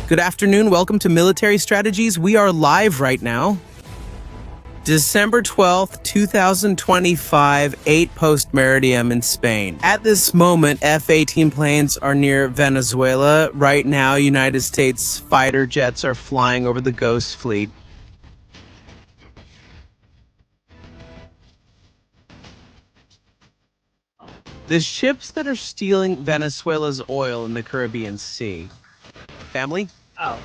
Good afternoon. Welcome to Military Strategies. We are live right now. December 12th, 2025, 8 post-meridium in Spain. At this moment, F-18 planes are near Venezuela. Right now, United States fighter jets are flying over the Ghost Fleet. The ships that are stealing Venezuela's oil in the Caribbean Sea. Family? Oh.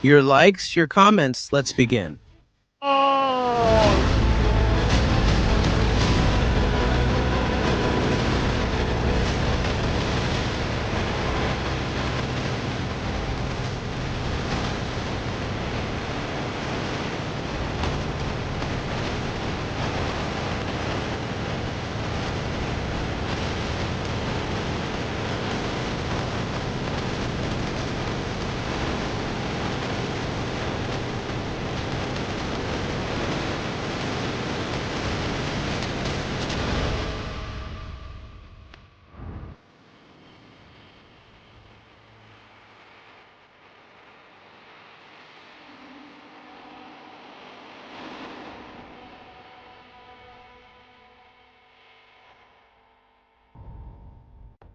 Your likes, your comments. Let's begin. Oh.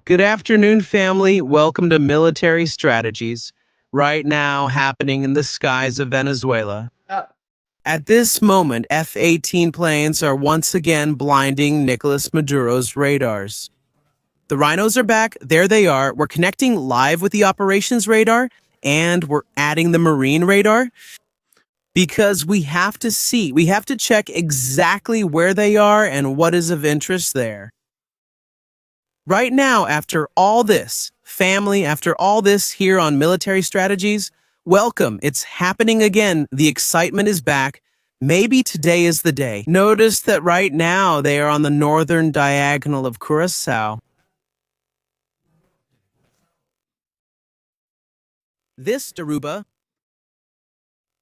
Good afternoon, family. Welcome to Military Strategies. Right now, happening in the skies of Venezuela. At this moment, F-18 planes are once again blinding Nicolas Maduro's radars. The rhinos are back. There they are. We're connecting live with the operations radar, and we're adding the marine radar because we have to check exactly where they are and what is of interest there. Right now, after all this, family, after all this here on Military Strategies, welcome. It's happening again. The excitement is back. Maybe today is the day. Notice that right now they are on the northern diagonal of Curacao. This, Daruba.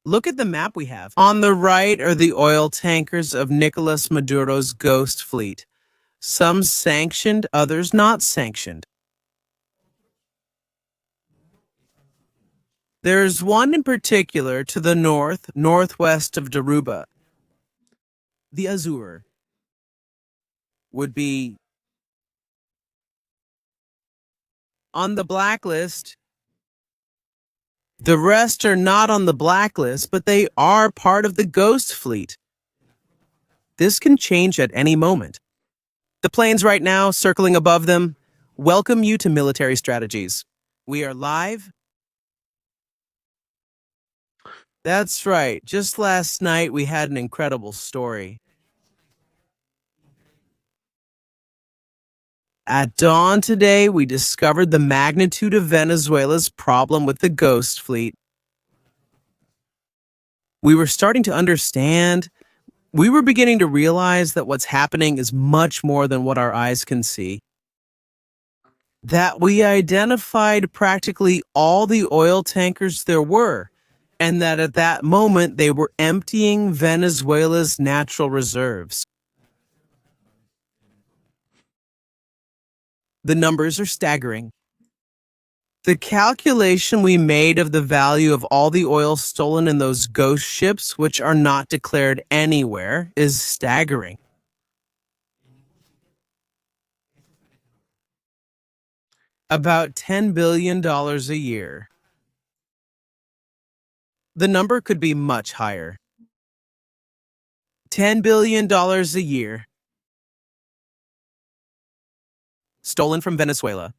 Look at the map we have. On the right are the oil tankers of Nicolas Maduro's Ghost Fleet. Some sanctioned, others not sanctioned. There's one in particular to the northwest of Daruba. The Azure would be on the blacklist. The rest are not on the blacklist, but they are part of the Ghost Fleet. This can change at any moment. The planes right now, circling above them, welcome you to Military Strategies. We are live. That's right. Just last night, we had an incredible story. At dawn today, we discovered the magnitude of Venezuela's problem with the Ghost Fleet. We were starting to understand. We were beginning to realize that what's happening is much more than what our eyes can see. That we identified practically all the oil tankers there were, and that at that moment they were emptying Venezuela's natural reserves. The numbers are staggering. The calculation we made of the value of all the oil stolen in those ghost ships, which are not declared anywhere, is staggering. About $10 billion a year. The number could be much higher. $10 billion a year. Stolen from Venezuela.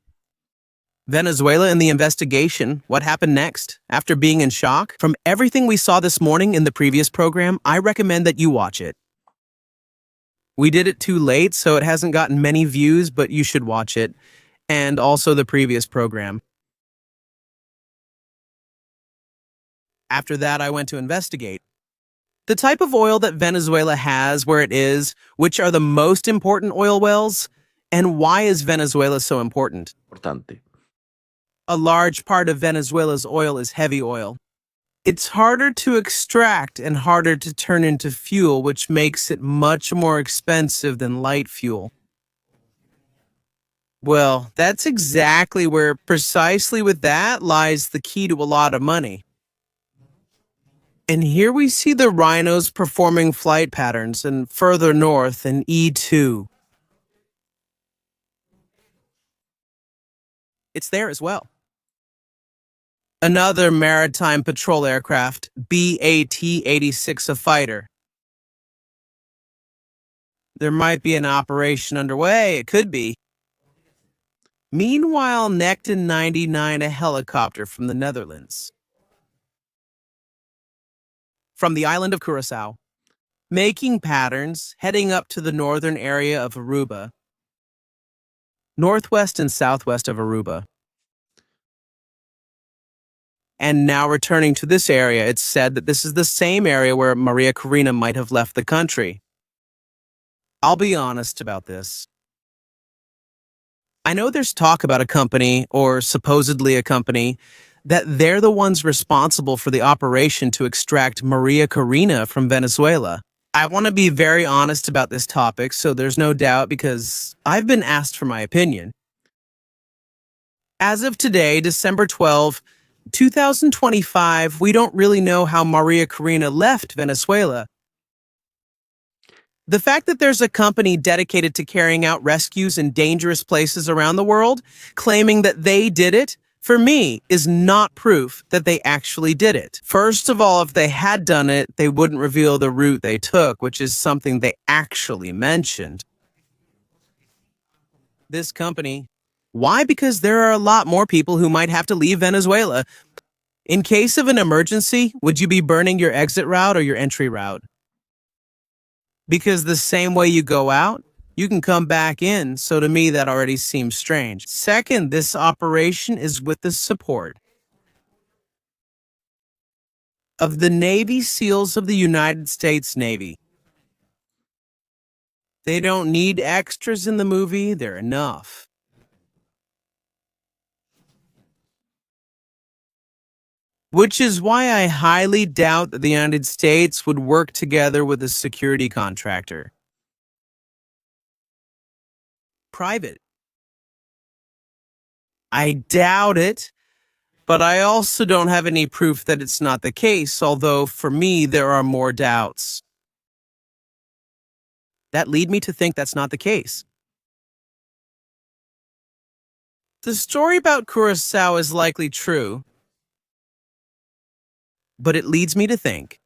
Venezuela in the investigation. What happened next? After being in shock? From everything we saw this morning in the previous program, I recommend that you watch it. We did it too late, so it hasn't gotten many views, but you should watch it. And also the previous program. After that, I went to investigate. The type of oil that Venezuela has, where it is, which are the most important oil wells, and why is Venezuela so important? Importante. A large part of Venezuela's oil is heavy oil. It's harder to extract and harder to turn into fuel, which makes it much more expensive than light fuel. Well, that's exactly where precisely with that lies the key to a lot of money. And here we see the rhinos performing flight patterns and further north in E2. It's there as well. Another maritime patrol aircraft, BAT-86, a fighter. There might be an operation underway, it could be. Meanwhile, Necton 99, a helicopter from the Netherlands. From the island of Curacao, making patterns, heading up to the northern area of Aruba, northwest and southwest of Aruba. And now returning to this area, it's said that this is the same area where Maria Corina might have left the country. I'll be honest about this. I know there's talk about a company, or supposedly a company, that they're the ones responsible for the operation to extract Maria Corina from Venezuela. I want to be very honest about this topic, so there's no doubt, because I've been asked for my opinion. As of today, December 12, 2025, we don't really know how Maria Corina left Venezuela. The fact that there's a company dedicated to carrying out rescues in dangerous places around the world, claiming that they did it, for me, is not proof that they actually did it. First of all, if they had done it, they wouldn't reveal the route they took, which is something they actually mentioned. This company. Why? Because there are a lot more people who might have to leave Venezuela. In case of an emergency, would you be burning your exit route or your entry route? Because the same way you go out, you can come back in, so to me that already seems strange. Second, this operation is with the support of the Navy SEALs of the United States Navy. They don't need extras in the movie, they're enough. Which is why I highly doubt that the United States would work together with a security contractor. Private. I doubt it, but I also don't have any proof that it's not the case, although for me there are more doubts. That lead me to think that's not the case. The story about Curacao is likely true, but it leads me to think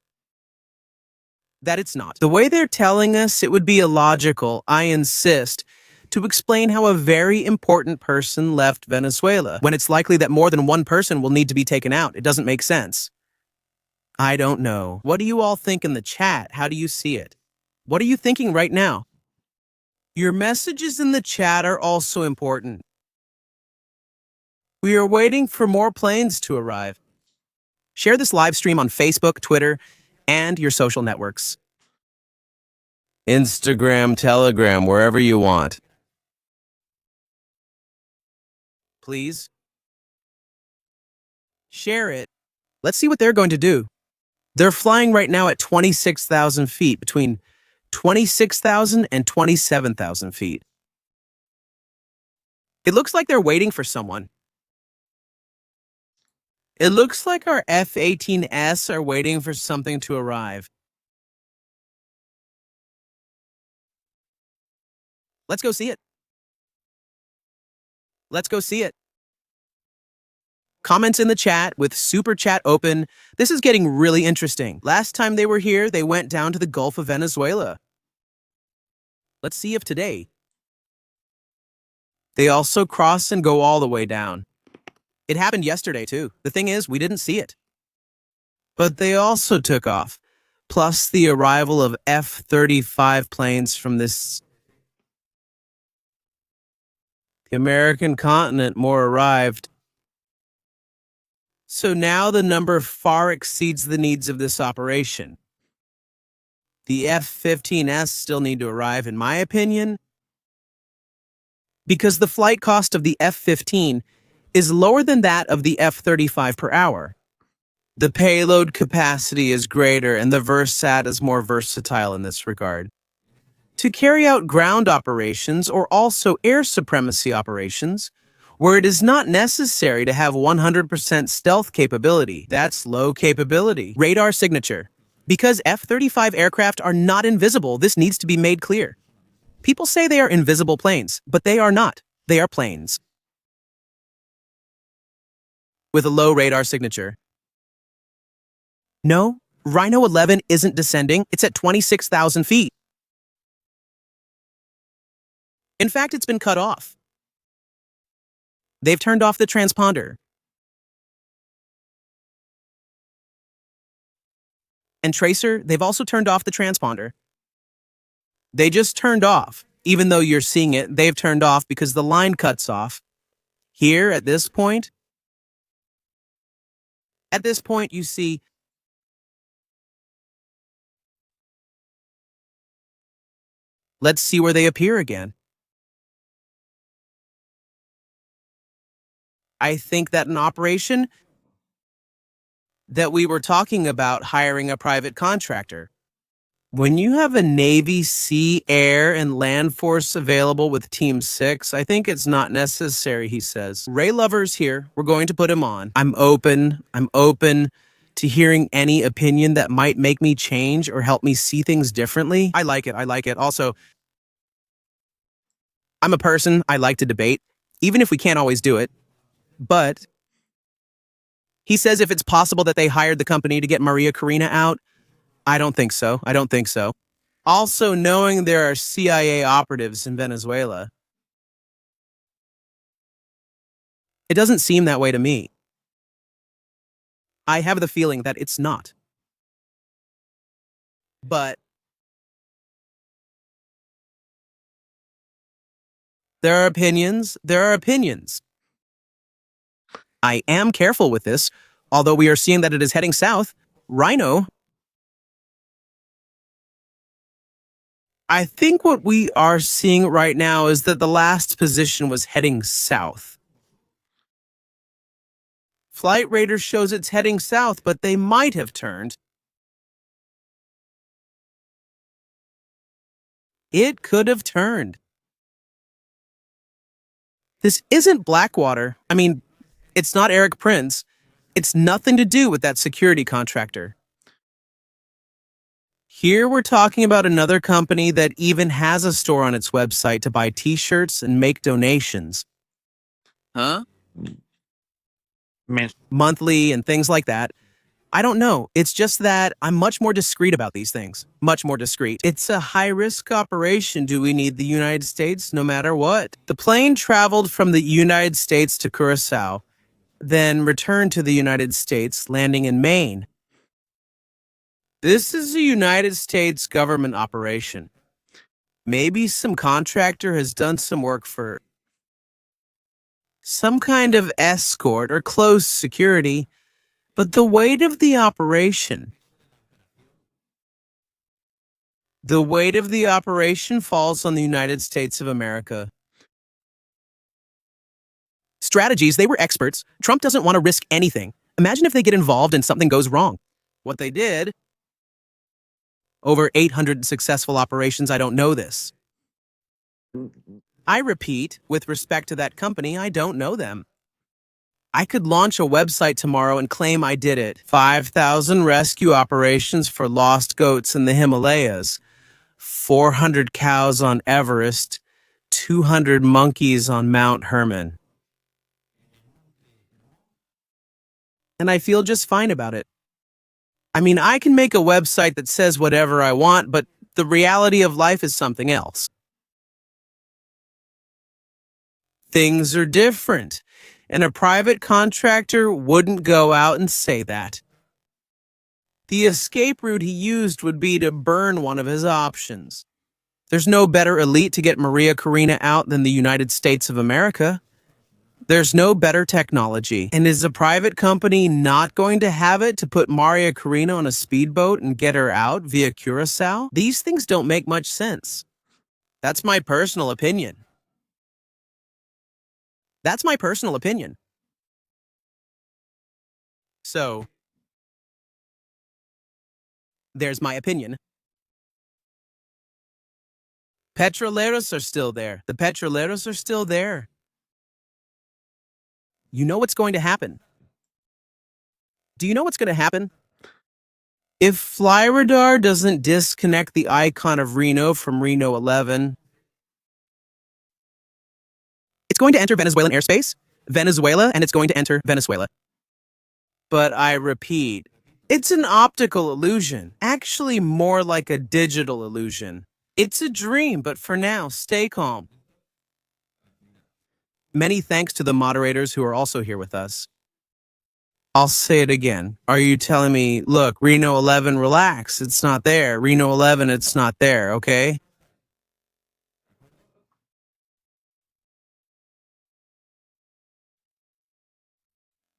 that it's not. The way they're telling us, it would be illogical, I insist, to explain how a very important person left Venezuela, when it's likely that more than one person will need to be taken out. It doesn't make sense. I don't know. What do you all think in the chat? How do you see it? What are you thinking right now? Your messages in the chat are also important. We are waiting for more planes to arrive. Share this live stream on Facebook, Twitter, and your social networks. Instagram, Telegram, wherever you want. Please. Share it. Let's see what they're going to do. They're flying right now at 26,000 feet, between 26,000 and 27,000 feet. It looks like they're waiting for someone. It looks like our F-18s are waiting for something to arrive. Let's go see it. Let's go see it. Comments in the chat with Super Chat open. This is getting really interesting. Last time they were here, they went down to the Gulf of Venezuela. Let's see if today they also cross and go all the way down. It happened yesterday, too. The thing is, we didn't see it. But they also took off, plus the arrival of F-35 planes from the American continent more arrived. So now the number far exceeds the needs of this operation. The F-15s still need to arrive, in my opinion, because the flight cost of the F-15 is lower than that of the F-35 per hour. The payload capacity is greater, and the Versat is more versatile in this regard. to carry out ground operations or also air supremacy operations, where it is not necessary to have 100% stealth capability. That's low capability. Radar signature. Because F-35 aircraft are not invisible, this needs to be made clear. People say they are invisible planes, but they are not. They are planes. With a low radar signature. No, Rhino 11 isn't descending. It's at 26,000 feet. In fact, it's been cut off. They've turned off the transponder. And Tracer, they've also turned off the transponder. They just turned off. Even though you're seeing it, they've turned off because the line cuts off. Here, at this point, you see, let's see where they appear again. I think that an operation that we were talking about hiring a private contractor. When you have a Navy, Sea, Air, and Land Force available with Team 6, I think it's not necessary, he says. Ray Lover's here. We're going to put him on. I'm open to hearing any opinion that might make me change or help me see things differently. I like it. Also, I'm a person. I like to debate, even if we can't always do it. But he says if it's possible that they hired the company to get Maria Karina out, I don't think so. Also, knowing there are CIA operatives in Venezuela, it doesn't seem that way to me. I have the feeling that it's not. But there are opinions. I am careful with this, although we are seeing that it is heading south. Rhino, I think what we are seeing right now is that the last position was heading south. Flight Radar shows it's heading south, but they might have turned. It could have turned. This isn't Blackwater. I mean, it's not Eric Prince. It's nothing to do with that security contractor. Here we're talking about another company that even has a store on its website to buy t-shirts and make donations. Huh? Monthly and things like that. I don't know. It's just that I'm much more discreet about these things. Much more discreet. It's a high-risk operation. Do we need the United States no matter what? The plane traveled from the United States to Curacao, then returned to the United States, landing in Maine. This is a United States government operation. Maybe some contractor has done some work for some kind of escort or close security, but the weight of the operation falls on the United States of America. Strategies, they were experts. Trump doesn't want to risk anything. Imagine if they get involved and something goes wrong. What they did, over 800 successful operations, I don't know this. I repeat, with respect to that company, I don't know them. I could launch a website tomorrow and claim I did it. 5,000 rescue operations for lost goats in the Himalayas, 400 cows on Everest, 200 monkeys on Mount Hermon. And I feel just fine about it. I mean, I can make a website that says whatever I want, but the reality of life is something else. Things are different, and a private contractor wouldn't go out and say that. The escape route he used would be to burn one of his options. There's no better elite to get Maria Karina out than the United States of America. There's no better technology. And is a private company not going to have it to put Maria Karina on a speedboat and get her out via Curacao? These things don't make much sense. That's my personal opinion. So, there's my opinion. Petroleros are still there. The petroleros are still there. You know what's going to happen. Do you know what's going to happen? If FlyRadar doesn't disconnect the icon of Reno from Reno 11, it's going to enter Venezuelan airspace, Venezuela, and it's going to enter Venezuela. But I repeat, it's an optical illusion, actually more like a digital illusion. It's a dream, but for now, stay calm. Many thanks to the moderators who are also here with us. I'll say it again. Are you telling me, look, Reno 11, relax, it's not there. Reno 11, it's not there, okay?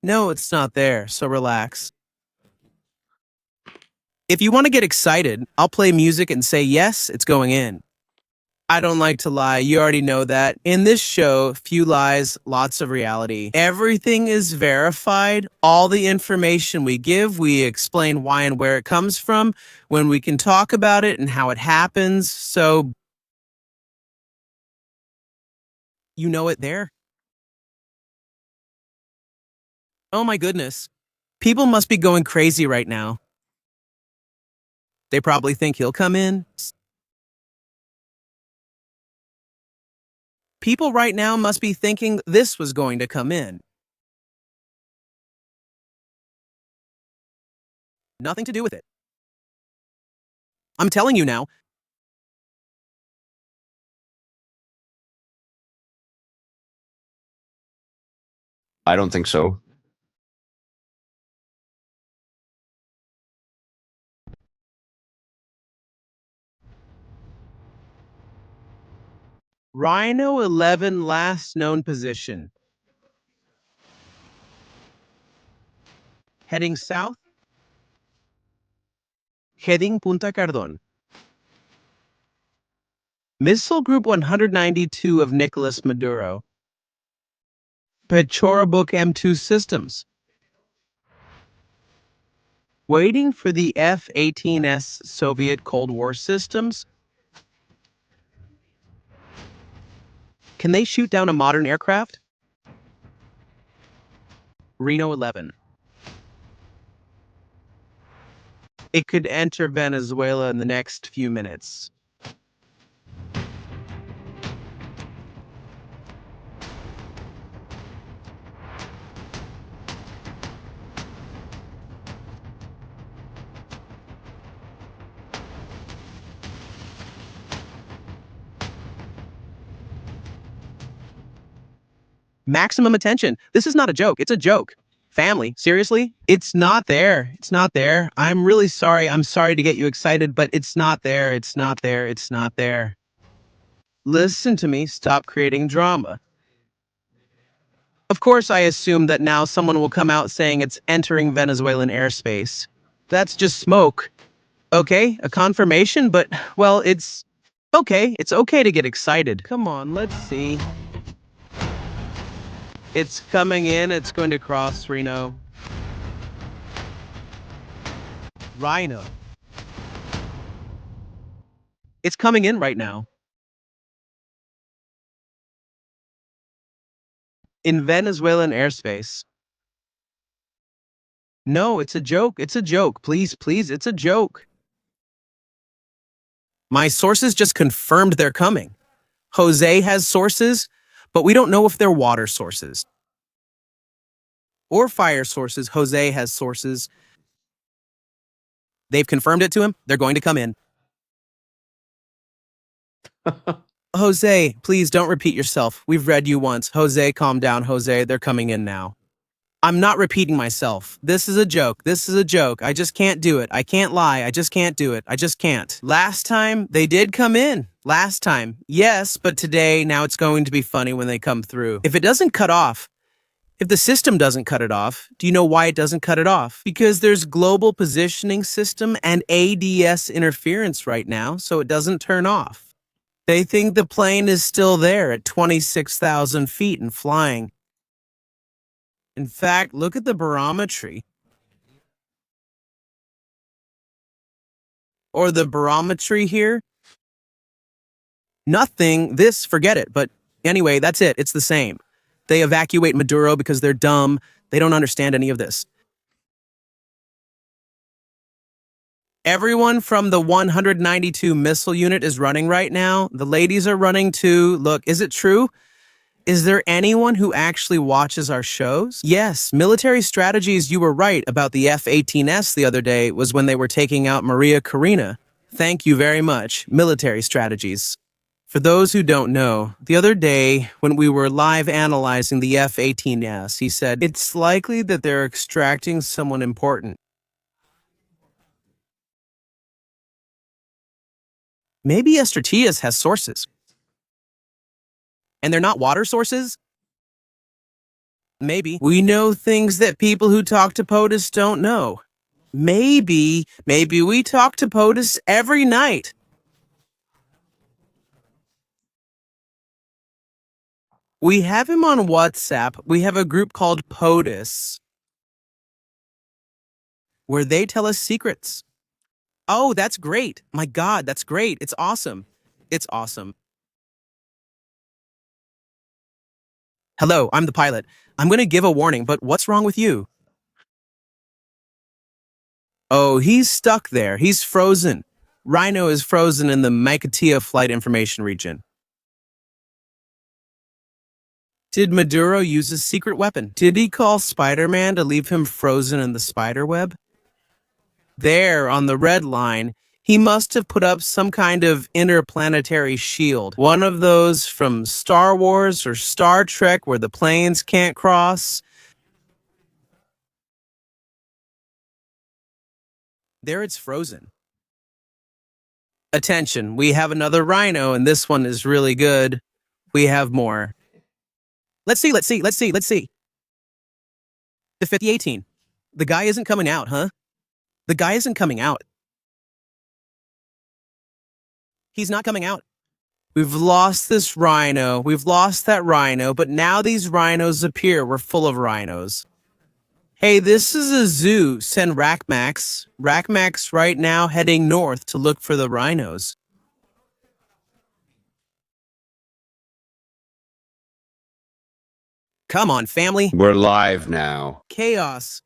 No, it's not there, so relax. If you want to get excited, I'll play music and say, yes, it's going in. I don't like to lie. You already know that. In this show, few lies, lots of reality. Everything is verified. All the information we give, we explain why and where it comes from, when we can talk about it and how it happens. So, you know it there. Oh my goodness. People must be going crazy right now. They probably think he'll come in. People right now must be thinking this was going to come in. Nothing to do with it. I'm telling you now. I don't think so. Rhino 11 last known position. Heading south. Heading Punta Cardón. Missile Group 192 of Nicolas Maduro. Pechorabuk M2 systems. Waiting for the F-18's Soviet Cold War systems. Can they shoot down a modern aircraft? Reno 11. It could enter Venezuela in the next few minutes. Maximum attention. This is not a joke. It's a joke. Family, seriously? It's not there. It's not there. I'm really sorry. I'm sorry to get you excited, but it's not there. It's not there. It's not there. Listen to me. Stop creating drama. Of course, I assume that now someone will come out saying it's entering Venezuelan airspace. That's just smoke. Okay, a confirmation, but, well, it's okay. It's okay to get excited. Come on, let's see. It's coming in. It's going to cross Reno. Rhino. It's coming in right now. In Venezuelan airspace. No, it's a joke. It's a joke. Please, please, it's a joke. My sources just confirmed they're coming. Jose has sources, but we don't know if they're water sources or fire sources. Jose has sources. They've confirmed it to him. They're going to come in. Jose, please don't repeat yourself. We've read you once. Jose, calm down. Jose, they're coming in now. I'm not repeating myself. This is a joke. This is a joke. I just can't do it. I can't lie. I just can't do it. I just can't. Last time, they did come in. Last time. Yes, but today, now it's going to be funny when they come through. If it doesn't cut off, if the system doesn't cut it off, do you know why it doesn't cut it off? Because there's global positioning system and ADS interference right now, so it doesn't turn off. They think the plane is still there at 26,000 feet and flying. In fact, look at the barometry. Or the barometry here. Nothing, this, forget it. But anyway, that's it. It's the same. They evacuate Maduro because they're dumb. They don't understand any of this. Everyone from the 192 missile unit is running right now. The ladies are running too. Look, is it true? Is there anyone who actually watches our shows? Yes, military strategies, you were right about the F-18S the other day was when they were taking out Maria Karina. Thank you very much, military strategies. For those who don't know, the other day when we were live analyzing the F-18S, he said, it's likely that they're extracting someone important. Maybe Estratias has sources. And they're not water sources? Maybe. We know things that people who talk to POTUS don't know. Maybe we talk to POTUS every night. We have him on WhatsApp. We have a group called POTUS, where they tell us secrets. Oh, that's great. My God, that's great. It's awesome. It's awesome. Hello, I'm the pilot. I'm going to give a warning, but what's wrong with you? Oh, he's stuck there. He's frozen. Rhino is frozen in the Maiquetía flight information region. Did Maduro use a secret weapon? Did he call Spider-Man to leave him frozen in the spider web? There, on the red line, he must have put up some kind of interplanetary shield. One of those from Star Wars or Star Trek where the planes can't cross. There it's frozen. Attention, we have another Rhino, and this one is really good. We have more. Let's see. The F-18. The guy isn't coming out, huh? The guy isn't coming out. He's not coming out. We've lost this Rhino. We've lost that Rhino, but now these Rhinos appear. We're full of Rhinos. Hey, this is a zoo. Send Rackmax. Rackmax right now heading north to look for the Rhinos. Come on, family. We're live now. Chaos.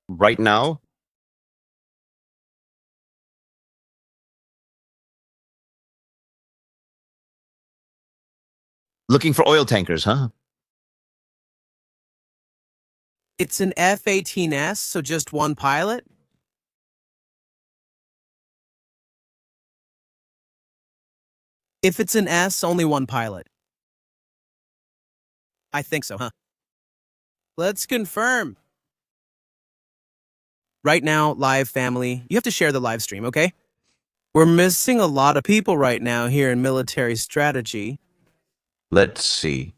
Right now? Looking for oil tankers, huh? It's an F-18S, so just one pilot? If it's an S, only one pilot. I think so, huh? Let's confirm. Right now, live family, you have to share the live stream, okay? We're missing a lot of people right now here in military strategy. Let's see.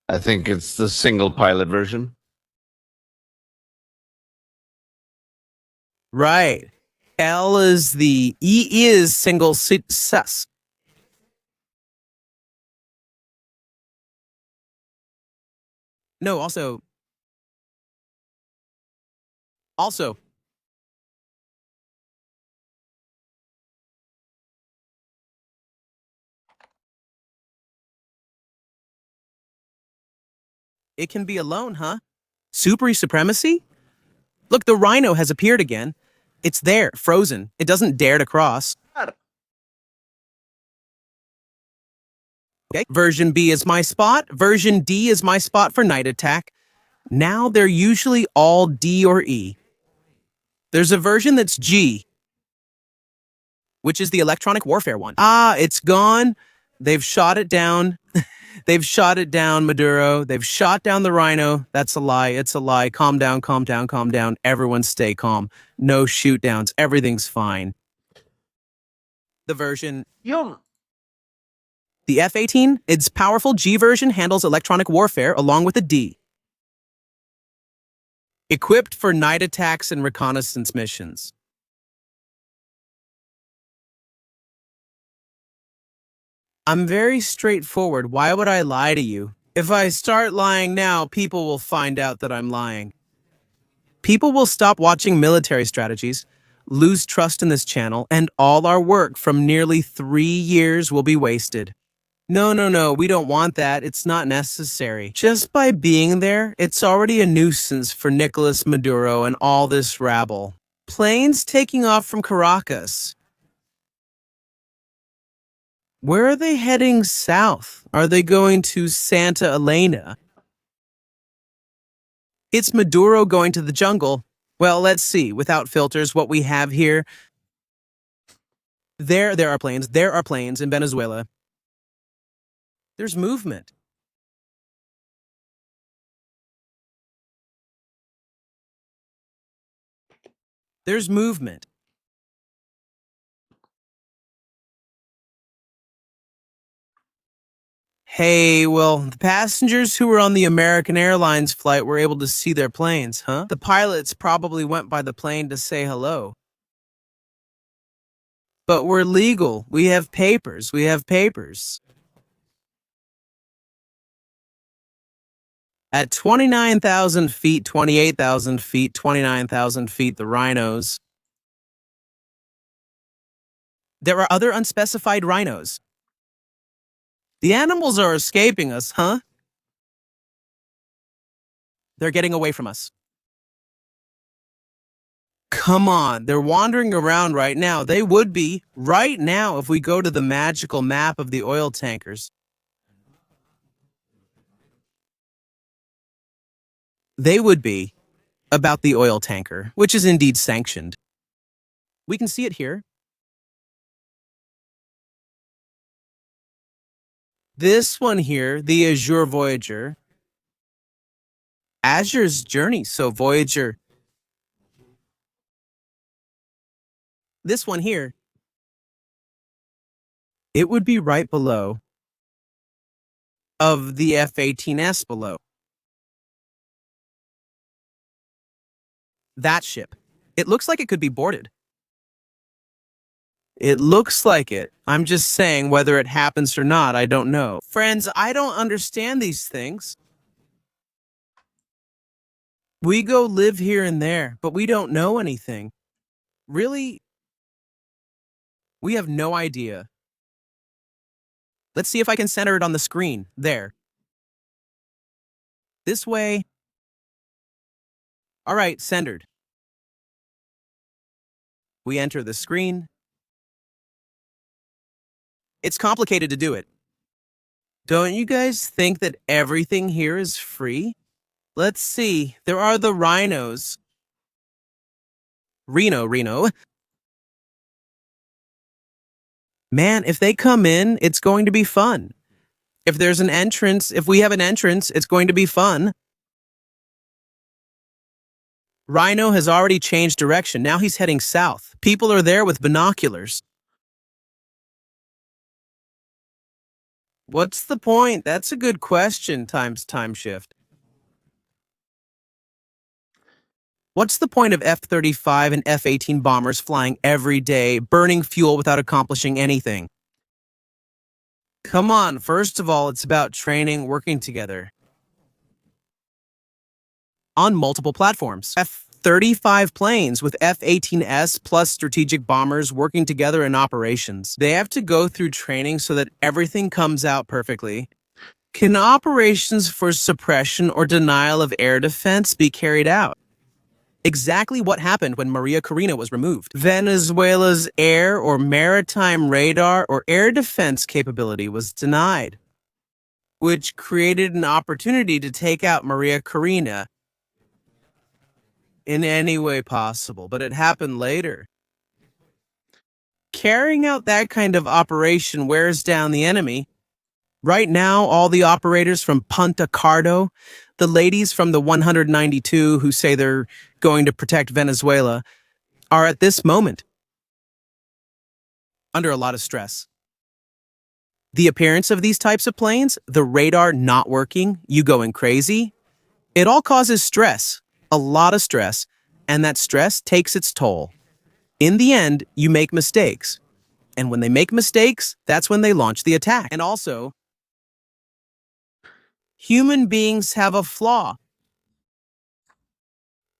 I think it's the single pilot version. Right. L is the E is single sus. No, also. It can be alone, huh? Super supremacy? Look, the Rhino has appeared again. It's there, frozen. It doesn't dare to cross. Okay, version B is my spot. Version D is my spot for night attack. Now they're usually all D or E. There's a version that's G, which is the electronic warfare one. Ah, it's gone. They've shot it down. They've shot it down, Maduro. They've shot down the Rhino. That's a lie. It's a lie. Calm down, calm down, calm down. Everyone stay calm. No shoot downs. Everything's fine. The version... The F-18, its powerful G version handles electronic warfare along with the D. equipped for night attacks and reconnaissance missions. I'm very straightforward. Why would I lie to you? If I start lying now, people will find out that I'm lying. People will stop watching military strategies, lose trust in this channel, and all our work from nearly 3 years will be wasted. No, we don't want that. It's not necessary. Just by being there, it's already a nuisance for Nicolas Maduro and all this rabble. Planes taking off from Caracas. Where are they heading south? Are they going to Santa Elena? It's Maduro going to the jungle. Well, let's see, without filters, what we have here. There are planes. There are planes in Venezuela. There's movement. There's movement. Hey, well, the passengers who were on the American Airlines flight were able to see their planes, huh? The pilots probably went by the plane to say hello. But we're legal. We have papers. At 29,000 feet, 28,000 feet, 29,000 feet, the rhinos. There are other unspecified rhinos. The animals are escaping us, huh? They're getting away from us. Come on, they're wandering around right now. They would be right now if we go to the magical map of the oil tankers. They would be about the oil tanker, which is indeed sanctioned. We can see it here. This one here, the Azure Voyager. Azure's journey, so Voyager. This one here, it would be right below of the F-18S below. That ship. It looks like it could be boarded. It looks like it. I'm just saying whether it happens or not, I don't know. Friends, I don't understand these things. We go live here and there, but we don't know anything. Really, we have no idea. Let's see if I can center it on the screen. There. This way. All right, centered. We enter the screen. It's complicated to do it. Don't you guys think that everything here is free? Let's see. There are the rhinos. Reno. Man, if they come in, it's going to be fun. If we have an entrance, it's going to be fun. Rhino has already changed direction. Now he's heading south. People are there with binoculars. What's the point? That's a good question, times time shift. What's the point of F-35 and F-18 bombers flying every day, burning fuel without accomplishing anything? Come on, first of all, it's about training, working together. On multiple platforms. F-35 planes with F-18S plus strategic bombers working together in operations. They have to go through training so that everything comes out perfectly. Can operations for suppression or denial of air defense be carried out? Exactly what happened when Maria Corina was removed. Venezuela's air or maritime radar or air defense capability was denied, which created an opportunity to take out Maria Corina in any way possible, but it happened later. Carrying out that kind of operation wears down the enemy. Right now, all the operators from Punta Cardo, the ladies from the 192 who say they're going to protect Venezuela, are at this moment under a lot of stress. The appearance of these types of planes, the radar not working, you going crazy, it all causes stress. a lot of stress, and that stress takes its toll. In the end, you make mistakes. And when they make mistakes, that's when they launch the attack. And also, human beings have a flaw.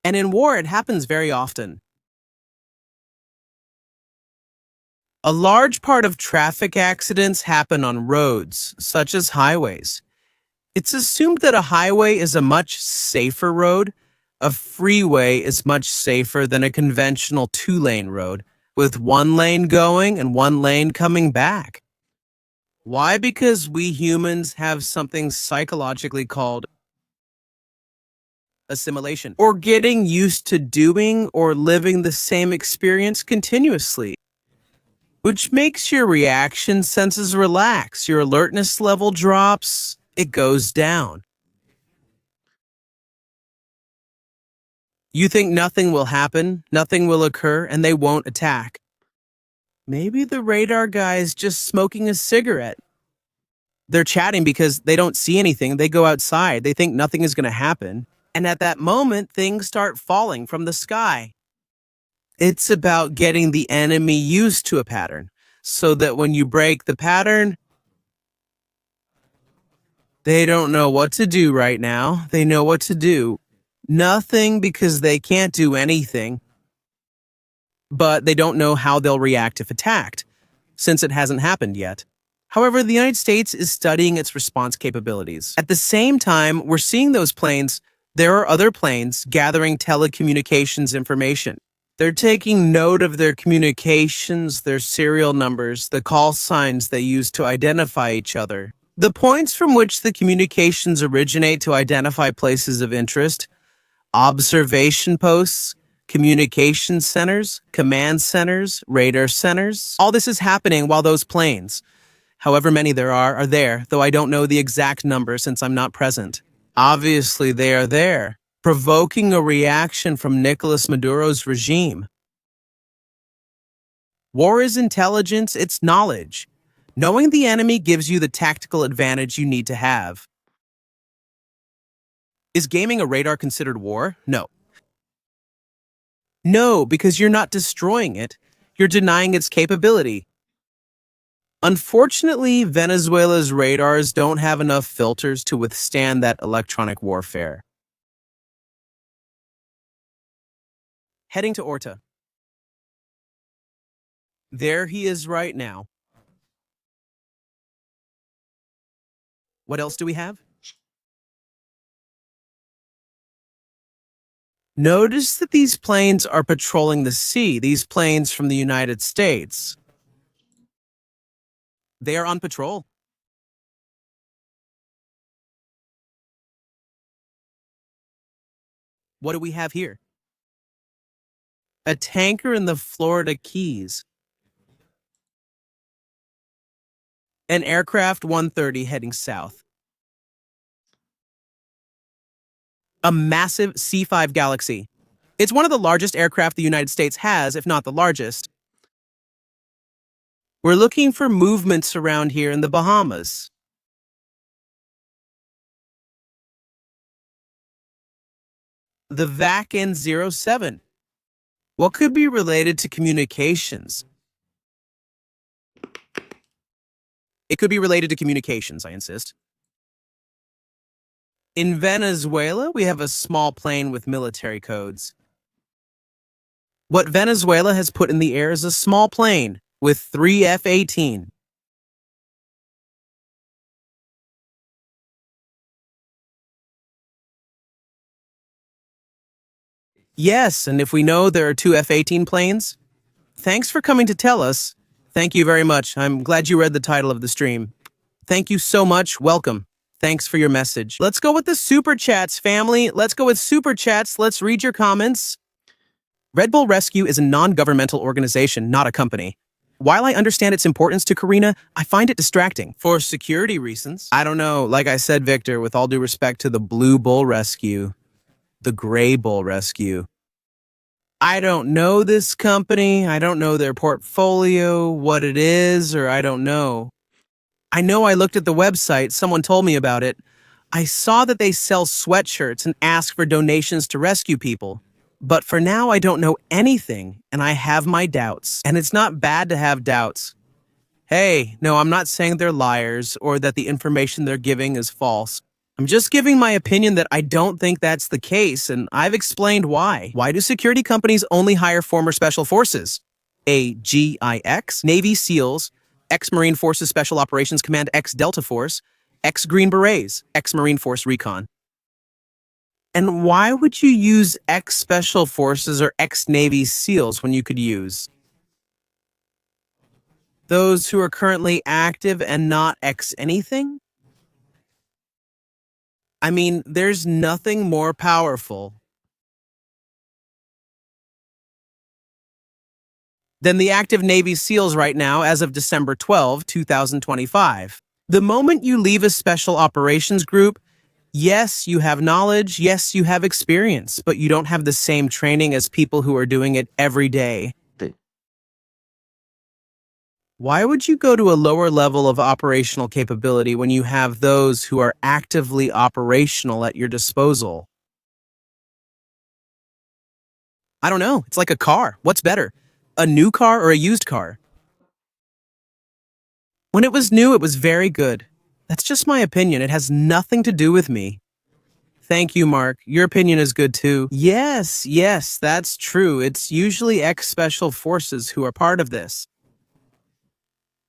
And in war, it happens very often. A large part of traffic accidents happen on roads, such as highways. It's assumed that a highway is a much safer road. A freeway is much safer than a conventional two-lane road, with one lane going and one lane coming back. Why? Because we humans have something psychologically called assimilation, or getting used to doing or living the same experience continuously, which makes your reaction senses relax, your alertness level drops, it goes down. You think nothing will happen, nothing will occur, and they won't attack. Maybe the radar guy is just smoking a cigarette. They're chatting because they don't see anything. They go outside. They think nothing is going to happen. And at that moment, things start falling from the sky. It's about getting the enemy used to a pattern so that when you break the pattern, they don't know what to do right now. They know what to do. Nothing, because they can't do anything. But they don't know how they'll react if attacked, since it hasn't happened yet. However, the United States is studying its response capabilities. At the same time, we're seeing those planes. There are other planes gathering telecommunications information. They're taking note of their communications, their serial numbers, the call signs they use to identify each other, the points from which the communications originate to identify places of interest, observation posts, communication centers, command centers, radar centers. All this is happening while those planes, however many there are there, though I don't know the exact number since I'm not present. Obviously, they are there, provoking a reaction from Nicolas Maduro's regime. War is intelligence, it's knowledge. Knowing the enemy gives you the tactical advantage you need to have. Is gaming a radar considered war? No. No, because you're not destroying it. You're denying its capability. Unfortunately, Venezuela's radars don't have enough filters to withstand that electronic warfare. Heading to Orta. There he is right now. What else do we have? Notice that these planes are patrolling the sea, these planes from the United States. They are on patrol. What do we have here? A tanker in the Florida Keys. An aircraft 130 heading south. A massive C-5 Galaxy. It's one of the largest aircraft the United States has, if not the largest. We're looking for movements around here in the Bahamas. The VAC N07. What could be related to communications? It could be related to communications, I insist. In Venezuela, we have a small plane with military codes. What Venezuela has put in the air is a small plane with 3 F-18. Yes, and if we know there are 2 F-18 planes, thanks for coming to tell us. Thank you very much. I'm glad you read the title of the stream. Thank you so much. Welcome. Thanks for your message. Let's go with the Super Chats, family. Let's go with Super Chats. Let's read your comments. Red Bull Rescue is a non-governmental organization, not a company. While I understand its importance to Karina, I find it distracting. For security reasons. I don't know. Like I said, Victor, with all due respect to the Blue Bull Rescue, the Gray Bull Rescue, I don't know this company. I don't know their portfolio, what it is, or I don't know. I know I looked at the website. Someone told me about it. I saw that they sell sweatshirts and ask for donations to rescue people. But for now, I don't know anything, and I have my doubts. And it's not bad to have doubts. Hey, no, I'm not saying they're liars or that the information they're giving is false. I'm just giving my opinion that I don't think that's the case, and I've explained why. Why do security companies only hire former special forces? AGIX, Navy SEALs, ex-Marine Forces Special Operations Command ex-Delta Force, ex-Green Berets, ex-Marine Force Recon. And why would you use ex-Special Forces or ex-Navy SEALs when you could use those who are currently active and not ex-anything? I mean, there's nothing more powerful than the active Navy SEALs right now as of December 12, 2025. The moment you leave a special operations group, yes, you have knowledge, yes, you have experience, but you don't have the same training as people who are doing it every day. Why would you go to a lower level of operational capability when you have those who are actively operational at your disposal? I don't know. It's like a car. What's better? A new car or a used car? When it was new, it was very good. That's just my opinion. It has nothing to do with me. Thank you, Mark. Your opinion is good too. Yes, that's true. It's usually ex-special forces who are part of this.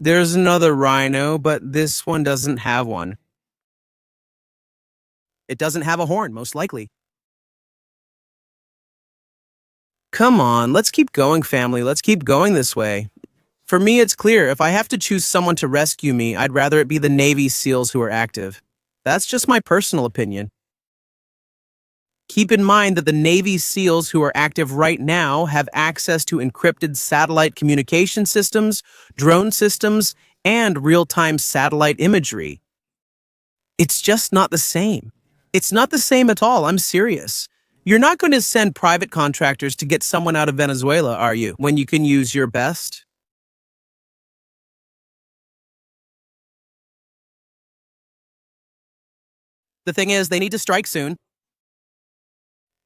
There's another rhino, but this one doesn't have one. It doesn't have a horn, most likely. Come on, let's keep going, family. Let's keep going this way. For me, it's clear. If I have to choose someone to rescue me, I'd rather it be the Navy SEALs who are active. That's just my personal opinion. Keep in mind that the Navy SEALs who are active right now have access to encrypted satellite communication systems, drone systems, and real-time satellite imagery. It's just not the same. It's not the same at all, I'm serious. You're not going to send private contractors to get someone out of Venezuela, are you, when you can use your best? The thing is, they need to strike soon.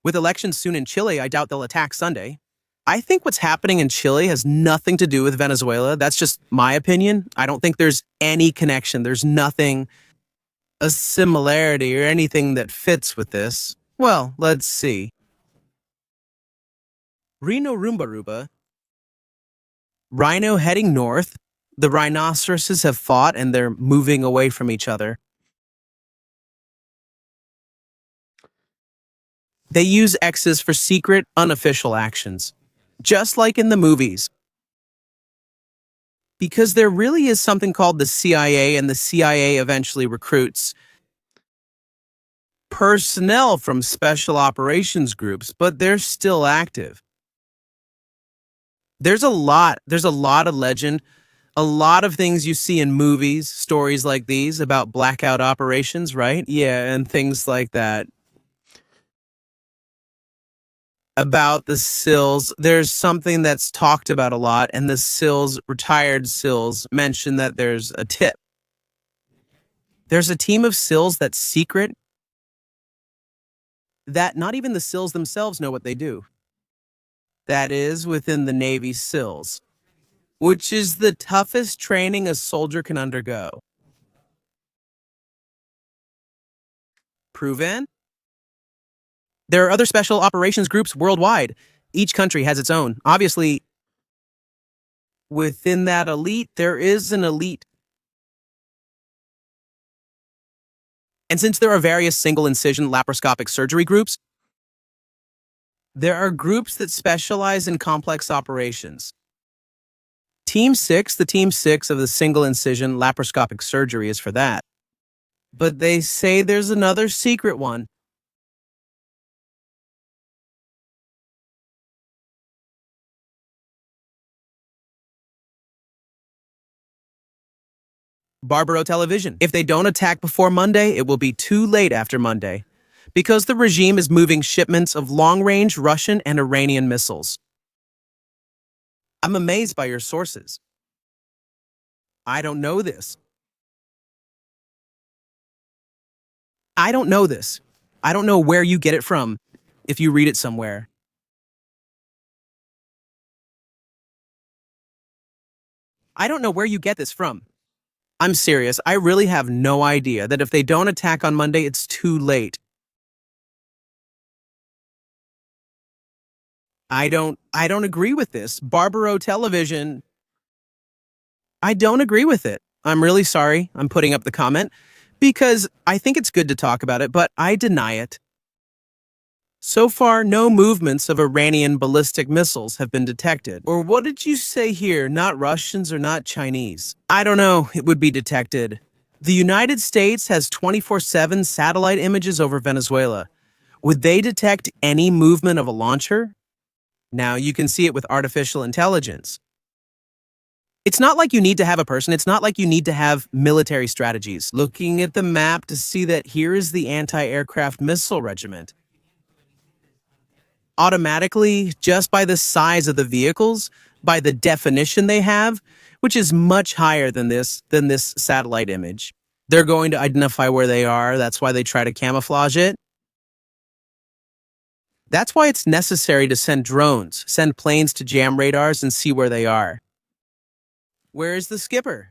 With elections soon in Chile, I doubt they'll attack Sunday. I think what's happening in Chile has nothing to do with Venezuela. That's just my opinion. I don't think there's any connection. There's nothing, a similarity or anything that fits with this. Well, let's see. Reno Rumbaruba. Rhino heading north. The rhinoceroses have fought and they're moving away from each other. They use X's for secret, unofficial actions, just like in the movies. Because there really is something called the CIA, and the CIA eventually recruits personnel from special operations groups, but they're still active. There's a lot of legend, a lot of things you see in movies, stories like these about blackout operations, right? Yeah, and things like that. About the SILs, there's something that's talked about a lot, and the SILs, retired SILs, mention that there's a tip. There's a team of SILs that's secret, that not even the SILs themselves know what they do. That is within the Navy SILs, which is the toughest training a soldier can undergo. Proven? There are other special operations groups worldwide. Each country has its own. Obviously, within that elite, there is an elite. And since there are various single incision laparoscopic surgery groups, there are groups that specialize in complex operations. Team 6, the Team 6 of the single incision laparoscopic surgery is for that. But they say there's another secret one. Barbaro Television. If they don't attack before Monday, it will be too late after Monday, because the regime is moving shipments of long-range Russian and Iranian missiles. I'm amazed by your sources. I don't know this. I don't know this. I don't know where you get it from, if you read it somewhere. I don't know where you get this from. I'm serious. I really have no idea that if they don't attack on Monday, it's too late. I don't agree with this. Barbaro television. I don't agree with it. I'm really sorry. I'm putting up the comment because I think it's good to talk about it, but I deny it. So far, no movements of Iranian ballistic missiles have been detected. Or what did you say here? Not Russians or not Chinese? I don't know. It would be detected. The United States has 24/7 satellite images over Venezuela. Would they detect any movement of a launcher? Now, you can see it with artificial intelligence. It's not like you need to have a person. It's not like you need to have military strategies. Looking at the map to see that here is the anti-aircraft missile regiment. Automatically, just by the size of the vehicles, by the definition they have, which is much higher than this satellite image. They're going to identify where they are. That's why they try to camouflage it. That's why it's necessary to send drones, send planes to jam radars and see where they are. Where is the skipper?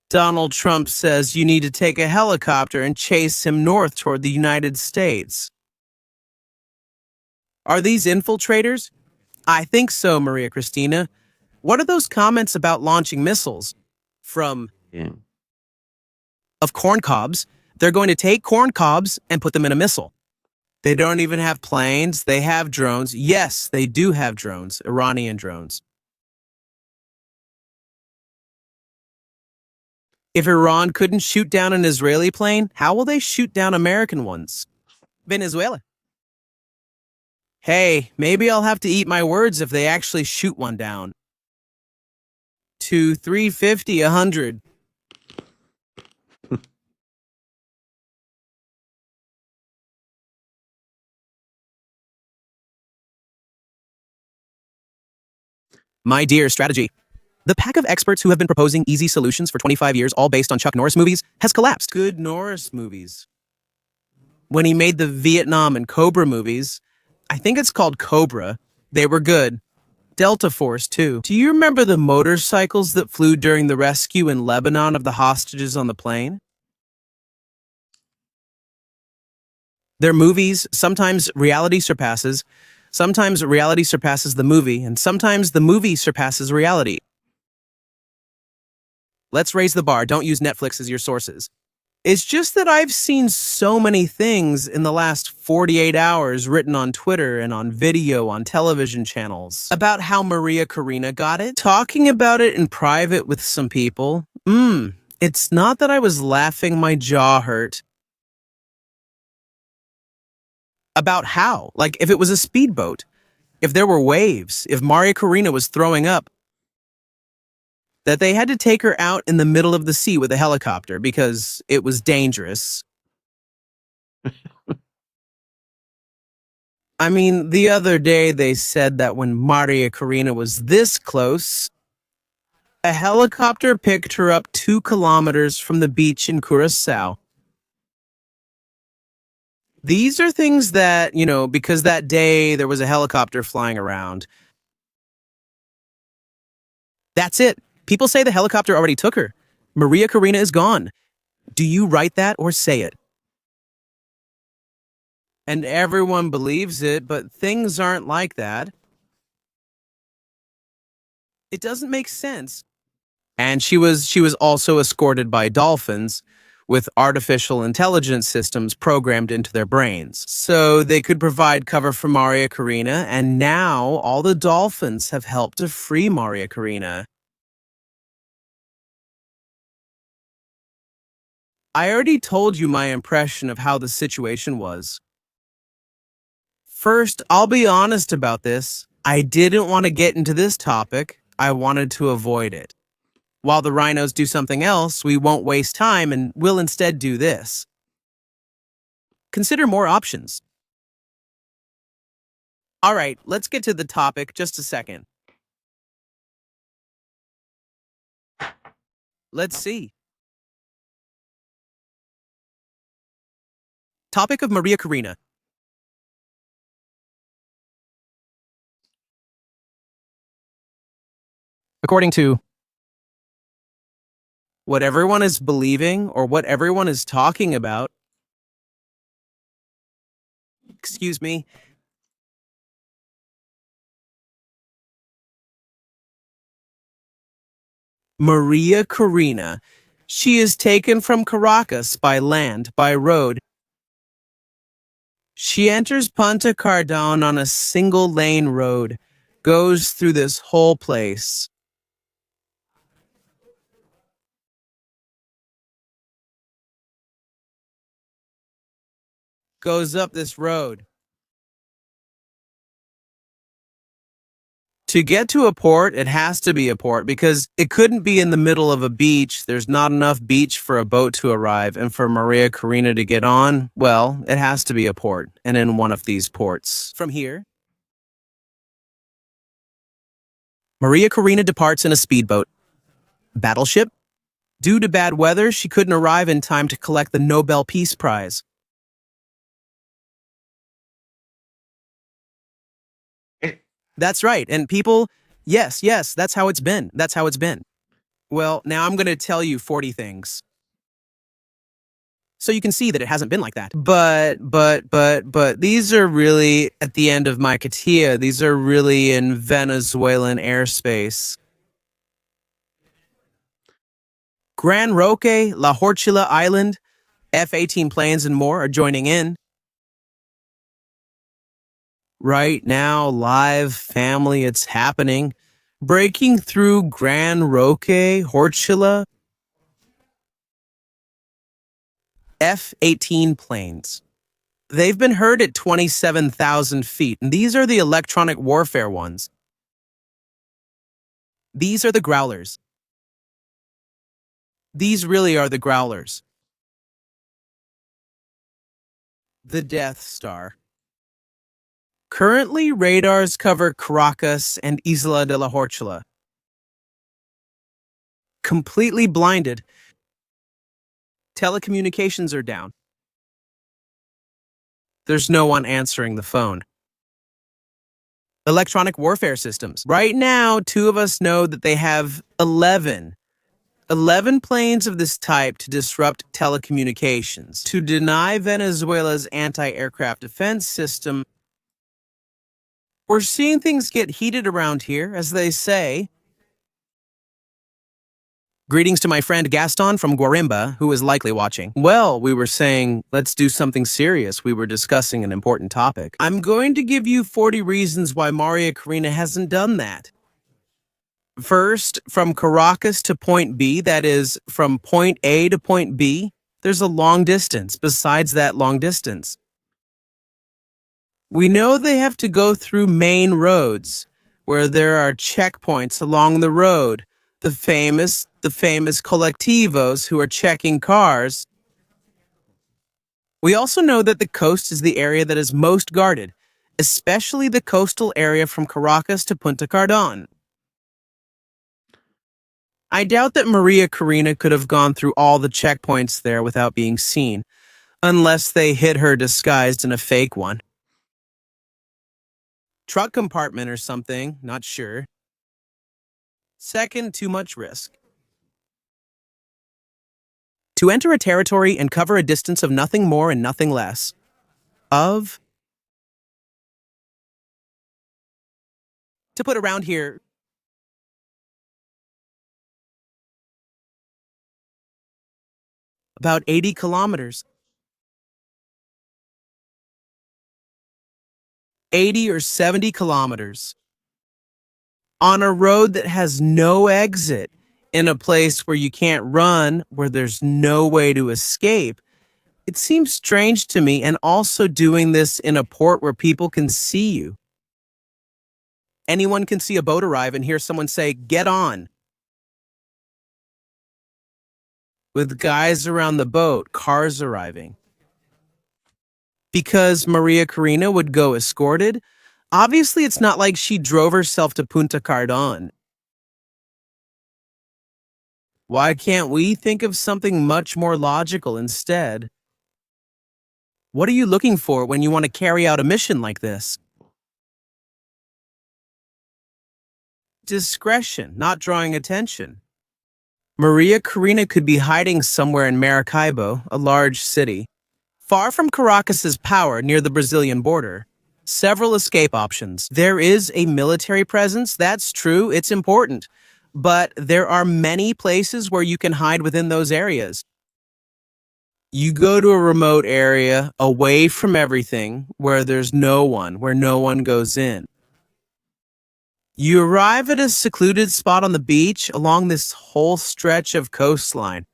Donald Trump says you need to take a helicopter and chase him north toward the United States. Are these infiltrators? I think so, Maria Cristina. What are those comments about launching missiles? From of corn cobs. They're going to take corn cobs and put them in a missile. They don't even have planes. They have drones. Yes, they do have drones, Iranian drones. If Iran couldn't shoot down an Israeli plane, how will they shoot down American ones? Venezuela. Hey, maybe I'll have to eat my words if they actually shoot one down. 2, 350, 100. My dear strategy. The pack of experts who have been proposing easy solutions for 25 years, all based on Chuck Norris movies, has collapsed. Good Norris movies. When he made the Vietnam and Cobra movies, I think it's called Cobra, they were good. Delta Force, too. Do you remember the motorcycles that flew during the rescue in Lebanon of the hostages on the plane? Their movies, sometimes reality surpasses the movie, and sometimes the movie surpasses reality. Let's raise the bar. Don't use Netflix as your sources. It's just that I've seen so many things in the last 48 hours written on Twitter and on video on television channels about how Maria Karina got it. Talking about it in private with some people. It's not that I was laughing, my jaw hurt. About how? Like if it was a speedboat, if there were waves, if Maria Karina was throwing up, that they had to take her out in the middle of the sea with a helicopter because it was dangerous. I mean, the other day they said that when Maria Karina was this close, a helicopter picked her up 2 kilometers from the beach in Curacao. These are things that, because that day there was a helicopter flying around. That's it. People say the helicopter already took her. Maria Karina is gone. Do you write that or say it? And everyone believes it, but things aren't like that. It doesn't make sense. And she was also escorted by dolphins with artificial intelligence systems programmed into their brains. So they could provide cover for Maria Karina, and now all the dolphins have helped to free Maria Karina. I already told you my impression of how the situation was. First, I'll be honest about this. I didn't want to get into this topic. I wanted to avoid it. While the rhinos do something else, we won't waste time and we'll instead do this. Consider more options. All right, let's get to the topic just a second. Let's see. Topic of Maria Karina. According to what everyone is believing or what everyone is talking about, excuse me, Maria Karina. She is taken from Caracas by land, by road. She enters Punta Cardon on a single-lane road, goes through this whole place. Goes up this road. To get to a port, it has to be a port because it couldn't be in the middle of a beach. There's not enough beach for a boat to arrive. And for Maria Karina to get on, well, it has to be a port and in one of these ports. From here, Maria Karina departs in a speedboat. Battleship? Due to bad weather, she couldn't arrive in time to collect the Nobel Peace Prize. That's right. And people, yes, that's how it's been. That's how it's been. Well, now I'm going to tell you 40 things. So you can see that it hasn't been like that. But these are really at the end of my Katia. These are really in Venezuelan airspace. Gran Roque, La Horchila Island, F-18 planes and more are joining in. Right now, live family, it's happening. Breaking through Gran Roque, Horchila, F-18 planes. They've been heard at 27,000 feet, and these are the electronic warfare ones. These are the growlers. These really are the growlers. The Death Star. Currently, radars cover Caracas and Isla de la Horchila. Completely blinded. Telecommunications are down. There's no one answering the phone. Electronic warfare systems. Right now, two of us know that they have 11 planes of this type to disrupt telecommunications, to deny Venezuela's anti-aircraft defense system. We're seeing things get heated around here, as they say. Greetings to my friend Gaston from Guarimba, who is likely watching. Well, we were saying, let's do something serious. We were discussing an important topic. I'm going to give you 40 reasons why Maria Karina hasn't done that. First, from Caracas to point B, that is, from point A to point B, there's a long distance besides that long distance. We know they have to go through main roads, where there are checkpoints along the road, the famous colectivos who are checking cars. We also know that the coast is the area that is most guarded, especially the coastal area from Caracas to Punta Cardon. I doubt that Maria Karina could have gone through all the checkpoints there without being seen, unless they hid her disguised in a fake one. Truck compartment or something, not sure. Second, too much risk. To enter a territory and cover a distance of nothing more and nothing less. To put around here, about 80 kilometers. 80 or 70 kilometers. On a road that has no exit, in a place where you can't run, where there's no way to escape. It seems strange to me, and also doing this in a port where people can see you. Anyone can see a boat arrive and hear someone say, "Get on." With guys around the boat, cars arriving. Because Maria Karina would go escorted, obviously it's not like she drove herself to Punta Cardon. Why can't we think of something much more logical instead? What are you looking for when you want to carry out a mission like this? Discretion, not drawing attention. Maria Karina could be hiding somewhere in Maracaibo, a large city, far from Caracas's power near the Brazilian border. Several escape options. There is a military presence, that's true, it's important. But there are many places where you can hide within those areas. You go to a remote area, away from everything, where there's no one, where no one goes in. You arrive at a secluded spot on the beach along this whole stretch of coastline.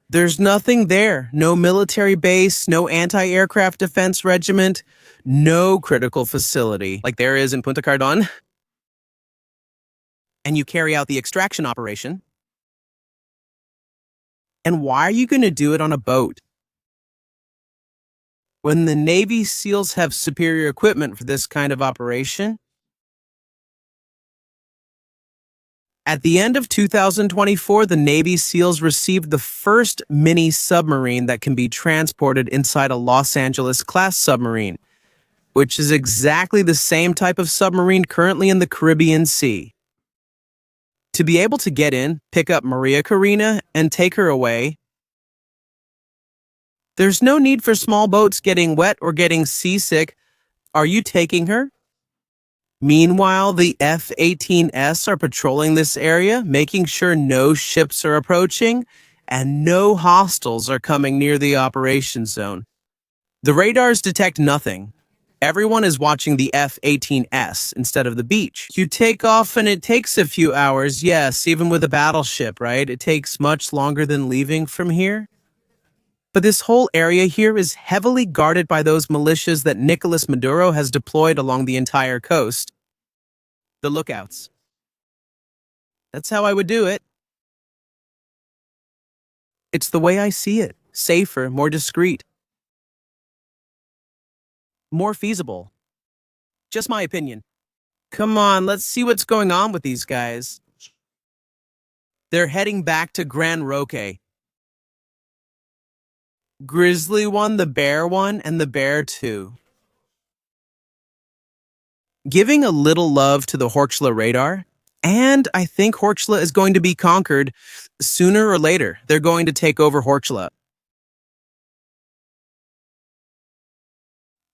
There's nothing there. No military base, no anti-aircraft defense regiment, no critical facility like there is in Punta Cardon. And you carry out the extraction operation. And why are you going to do it on a boat? When the Navy SEALs have superior equipment for this kind of operation? At the end of 2024, the Navy SEALs received the first mini submarine that can be transported inside a Los Angeles-class submarine, which is exactly the same type of submarine currently in the Caribbean Sea. To be able to get in, pick up Maria Karina, and take her away, there's no need for small boats getting wet or getting seasick. Are you taking her? Meanwhile, the F-18s are patrolling this area, making sure no ships are approaching and no hostiles are coming near the operation zone. The radars detect nothing. Everyone is watching the F-18s instead of the beach. You take off and it takes a few hours, yes, even with a battleship, right? It takes much longer than leaving from here. But this whole area here is heavily guarded by those militias that Nicolas Maduro has deployed along the entire coast. The lookouts. That's how I would do it. It's the way I see it. Safer, more discreet. More feasible. Just my opinion. Come on, let's see what's going on with these guys. They're heading back to Grand Roque. Grizzly 1, the Bear 1, and the Bear 2. Giving a little love to the Horchla radar, and I think Horchla is going to be conquered sooner or later. They're going to take over Horchla.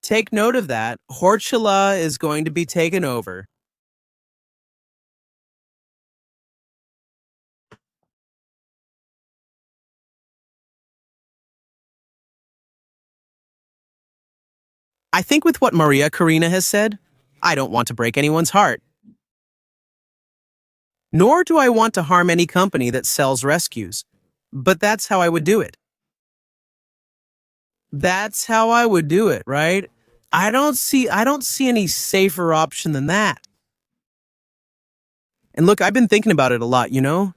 Take note of that. Horchla is going to be taken over. I think with what Maria Karina has said, I don't want to break anyone's heart. Nor do I want to harm any company that sells rescues. But that's how I would do it. That's how I would do it, right? I don't see any safer option than that. And look, I've been thinking about it a lot, you know?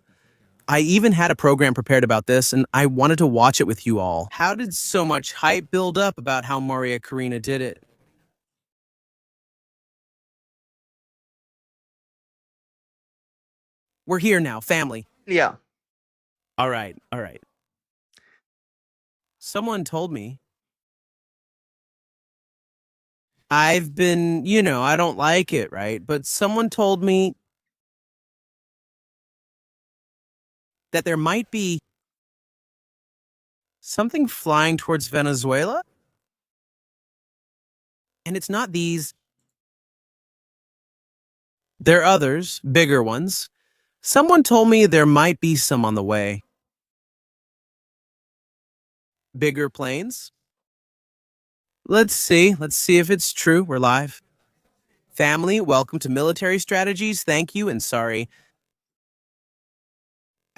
I even had a program prepared about this, and I wanted to watch it with you all. How did so much hype build up about how Maria Karina did it? We're here now, family. Yeah. All right, all right. Someone told me I've been, I don't like it, right? But someone told me that there might be something flying towards Venezuela. And it's not these. There are others, bigger ones. Someone told me there might be some on the way. Bigger planes? Let's see if it's true. We're live. Family, welcome to Military Strategies. Thank you and sorry.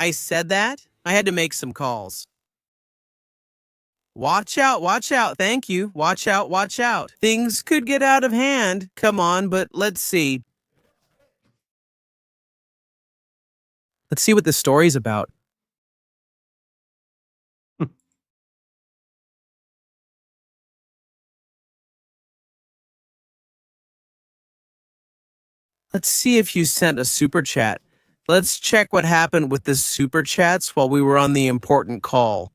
I said that? I had to make some calls. Watch out, thank you. Watch out. Things could get out of hand. Come on, but let's see. Let's see what this story's about. Let's see if you sent a super chat. Let's check what happened with the super chats while we were on the important call.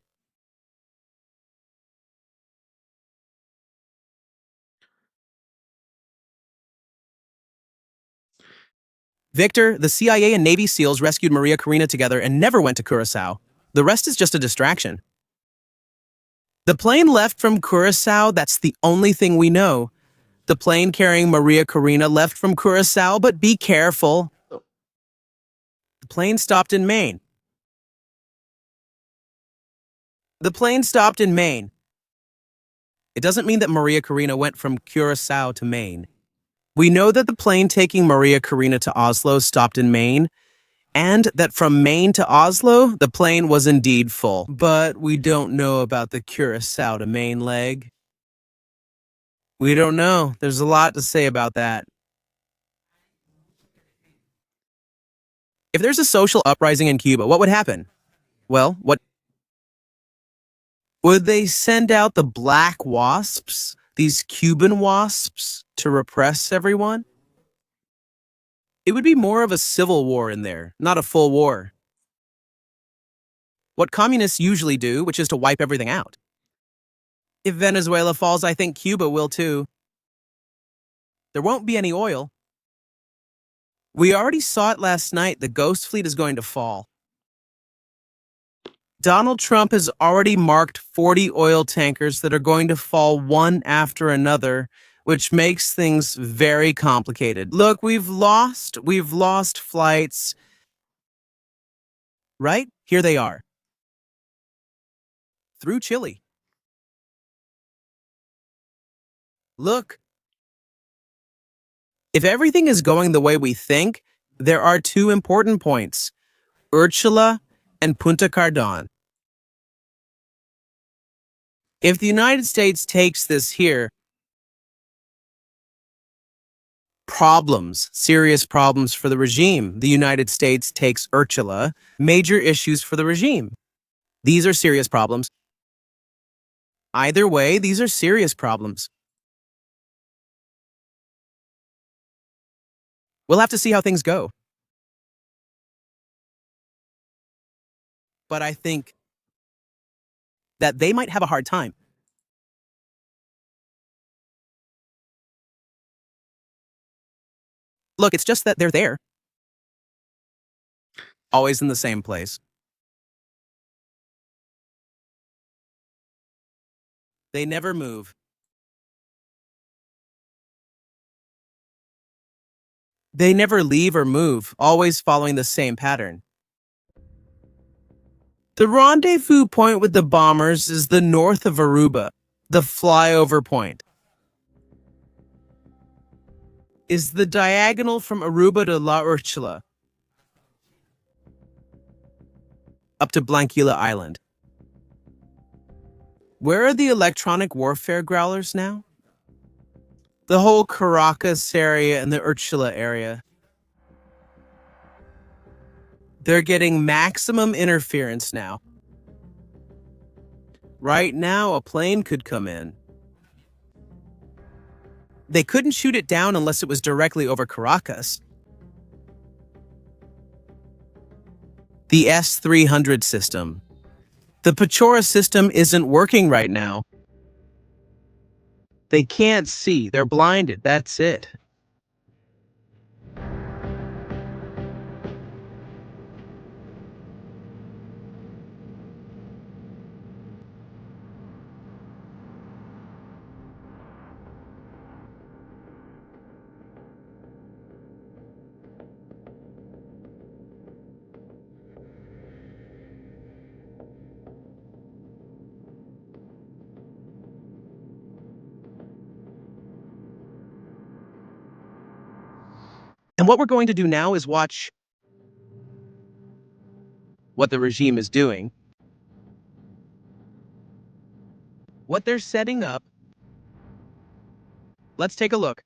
Victor, the CIA and Navy SEALs rescued Maria Karina together and never went to Curacao. The rest is just a distraction. The plane left from Curacao, that's the only thing we know. The plane carrying Maria Karina left from Curacao, but be careful. The plane stopped in Maine. The plane stopped in Maine. It doesn't mean that Maria Karina went from Curacao to Maine. We know that the plane taking Maria Karina to Oslo stopped in Maine, and that from Maine to Oslo, the plane was indeed full. But we don't know about the Curacao to Maine leg. We don't know. There's a lot to say about that. If there's a social uprising in Cuba, what would happen? Well, what would they send out the black wasps, these Cuban wasps, to repress everyone? It would be more of a civil war in there, not a full war. What communists usually do, which is to wipe everything out. If Venezuela falls, I think Cuba will too. There won't be any oil. We already saw it last night. The Ghost Fleet is going to fall. Donald Trump has already marked 40 oil tankers that are going to fall one after another, which makes things very complicated. Look, we've lost flights. Right? Here they are. Through Chile. Look. If everything is going the way we think, there are two important points, Ursula and Punta Cardon. If the United States takes this here, serious problems for the regime. The United States takes Ursula, major issues for the regime. These are serious problems. Either way, these are serious problems. We'll have to see how things go. But I think that they might have a hard time. Look, it's just that they're there. Always in the same place. They never move. They never leave or move, always following the same pattern. The rendezvous point with the bombers is the north of Aruba, the flyover point. Is the diagonal from Aruba to La Ursula, up to Blanquilla Island. Where are the electronic warfare growlers now? The whole Caracas area and the Ursula area. They're getting maximum interference now. Right now, a plane could come in. They couldn't shoot it down unless it was directly over Caracas. The S-300 system. The Pechora system isn't working right now. They can't see. They're blinded. That's it. And what we're going to do now is watch what the regime is doing, what they're setting up. Let's take a look.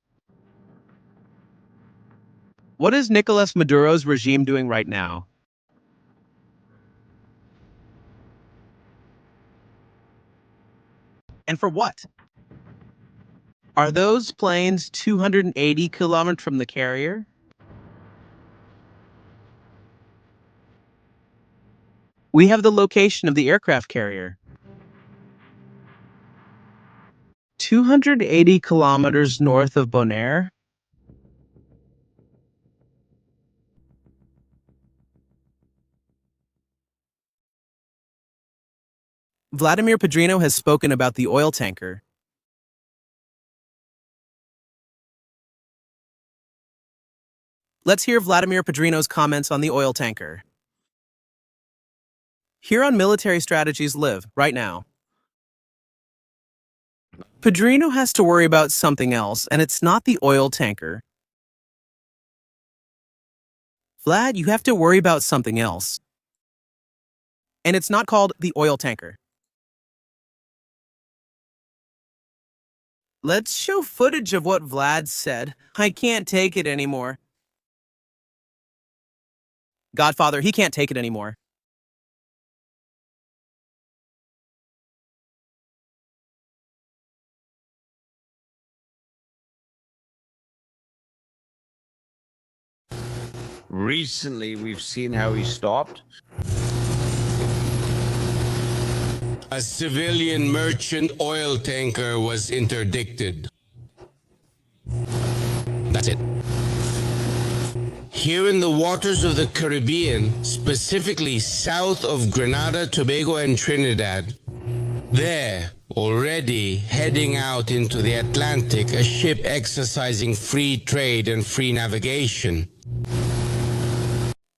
What is Nicolas Maduro's regime doing right now? And for what? Are those planes 280 kilometers from the carrier? We have the location of the aircraft carrier. 280 kilometers north of Bonaire? Vladimir Padrino has spoken about the oil tanker. Let's hear Vladimir Padrino's comments on the oil tanker. Here on Military Strategies Live, right now. Padrino has to worry about something else, and it's not the oil tanker. Vlad, you have to worry about something else. And it's not called the oil tanker. Let's show footage of what Vlad said. I can't take it anymore. Godfather, he can't take it anymore. Recently, we've seen how he stopped. A civilian merchant oil tanker was interdicted. That's it. Here in the waters of the Caribbean, specifically south of Grenada, Tobago, and Trinidad, there, already heading out into the Atlantic, a ship exercising free trade and free navigation.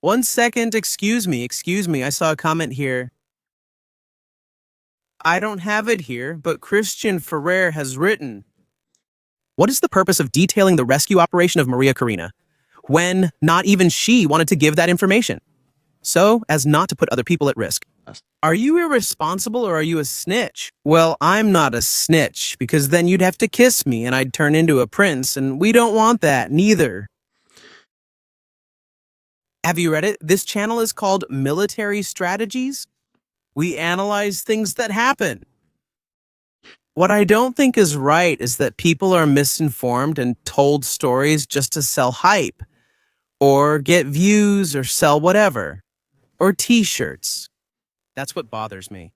1 second, excuse me, I saw a comment here. I don't have it here, but Christian Ferrer has written. What is the purpose of detailing the rescue operation of Maria Karina, when not even she wanted to give that information, so as not to put other people at risk? Are you irresponsible or are you a snitch? Well, I'm not a snitch, because then you'd have to kiss me and I'd turn into a prince, and we don't want that, neither. Have you read it? This channel is called Military Strategies. We analyze things that happen. What I don't think is right is that people are misinformed and told stories just to sell hype, or get views, or sell whatever, or t-shirts. That's what bothers me.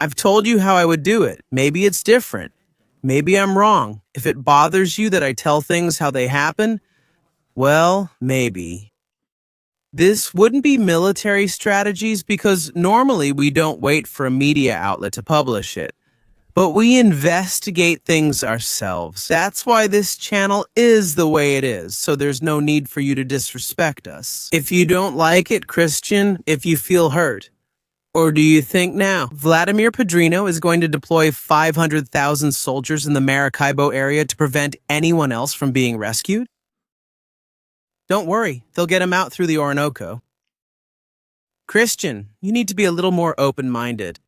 I've told you how I would do it. Maybe it's different. Maybe I'm wrong. If it bothers you that I tell things how they happen, well, maybe. This wouldn't be military strategies because normally we don't wait for a media outlet to publish it, but we investigate things ourselves. That's why this channel is the way it is, so there's no need for you to disrespect us. If you don't like it, Christian, if you feel hurt, or do you think now Vladimir Padrino is going to deploy 500,000 soldiers in the Maracaibo area to prevent anyone else from being rescued? Don't worry, they'll get him out through the Orinoco. Christian, you need to be a little more open-minded.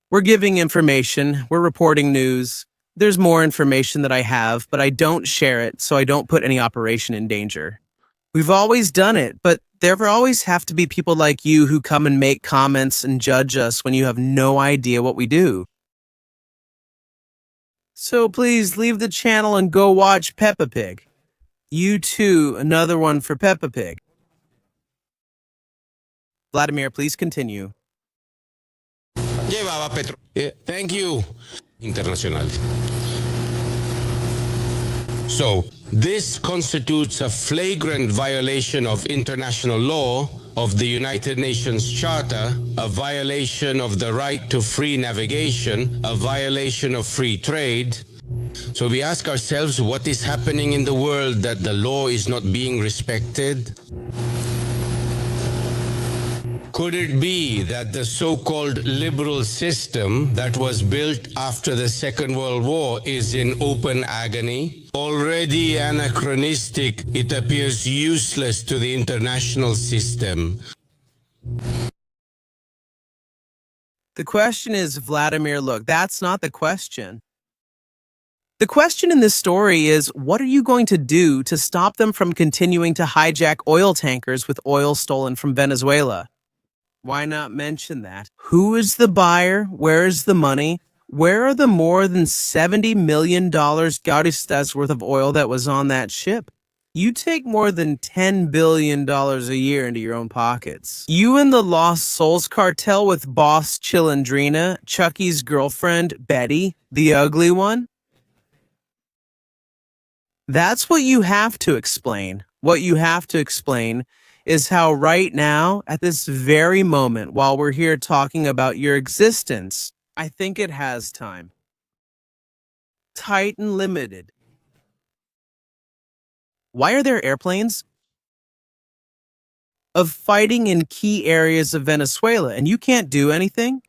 We're giving information, we're reporting news. There's more information that I have, but I don't share it, so I don't put any operation in danger. We've always done it, but there will always have to be people like you who come and make comments and judge us when you have no idea what we do. So please leave the channel and go watch Peppa Pig. You too, another one for Peppa Pig. Vladimir, please continue. Thank you, Internacional. So, this constitutes a flagrant violation of international law, of the United Nations Charter, a violation of the right to free navigation, a violation of free trade. So we ask ourselves, what is happening in the world that the law is not being respected? Could it be that the so-called liberal system that was built after the Second World War is in open agony? Already anachronistic, it appears useless to the international system. The question is, Vladimir, look, that's not the question. The question in this story is, what are you going to do to stop them from continuing to hijack oil tankers with oil stolen from Venezuela? Why not mention that? Who is the buyer? Where is the money? Where are the more than $70 million garistas worth of oil that was on that ship? You take more than $10 billion a year into your own pockets. You and the Lost Souls cartel with boss Chilindrina, Chucky's girlfriend, Betty, the ugly one? That's what you have to explain. What you have to explain is how right now, at this very moment, while we're here talking about your existence, I think it has time. Titan Limited. Why are there airplanes? Of fighting in key areas of Venezuela, and you can't do anything?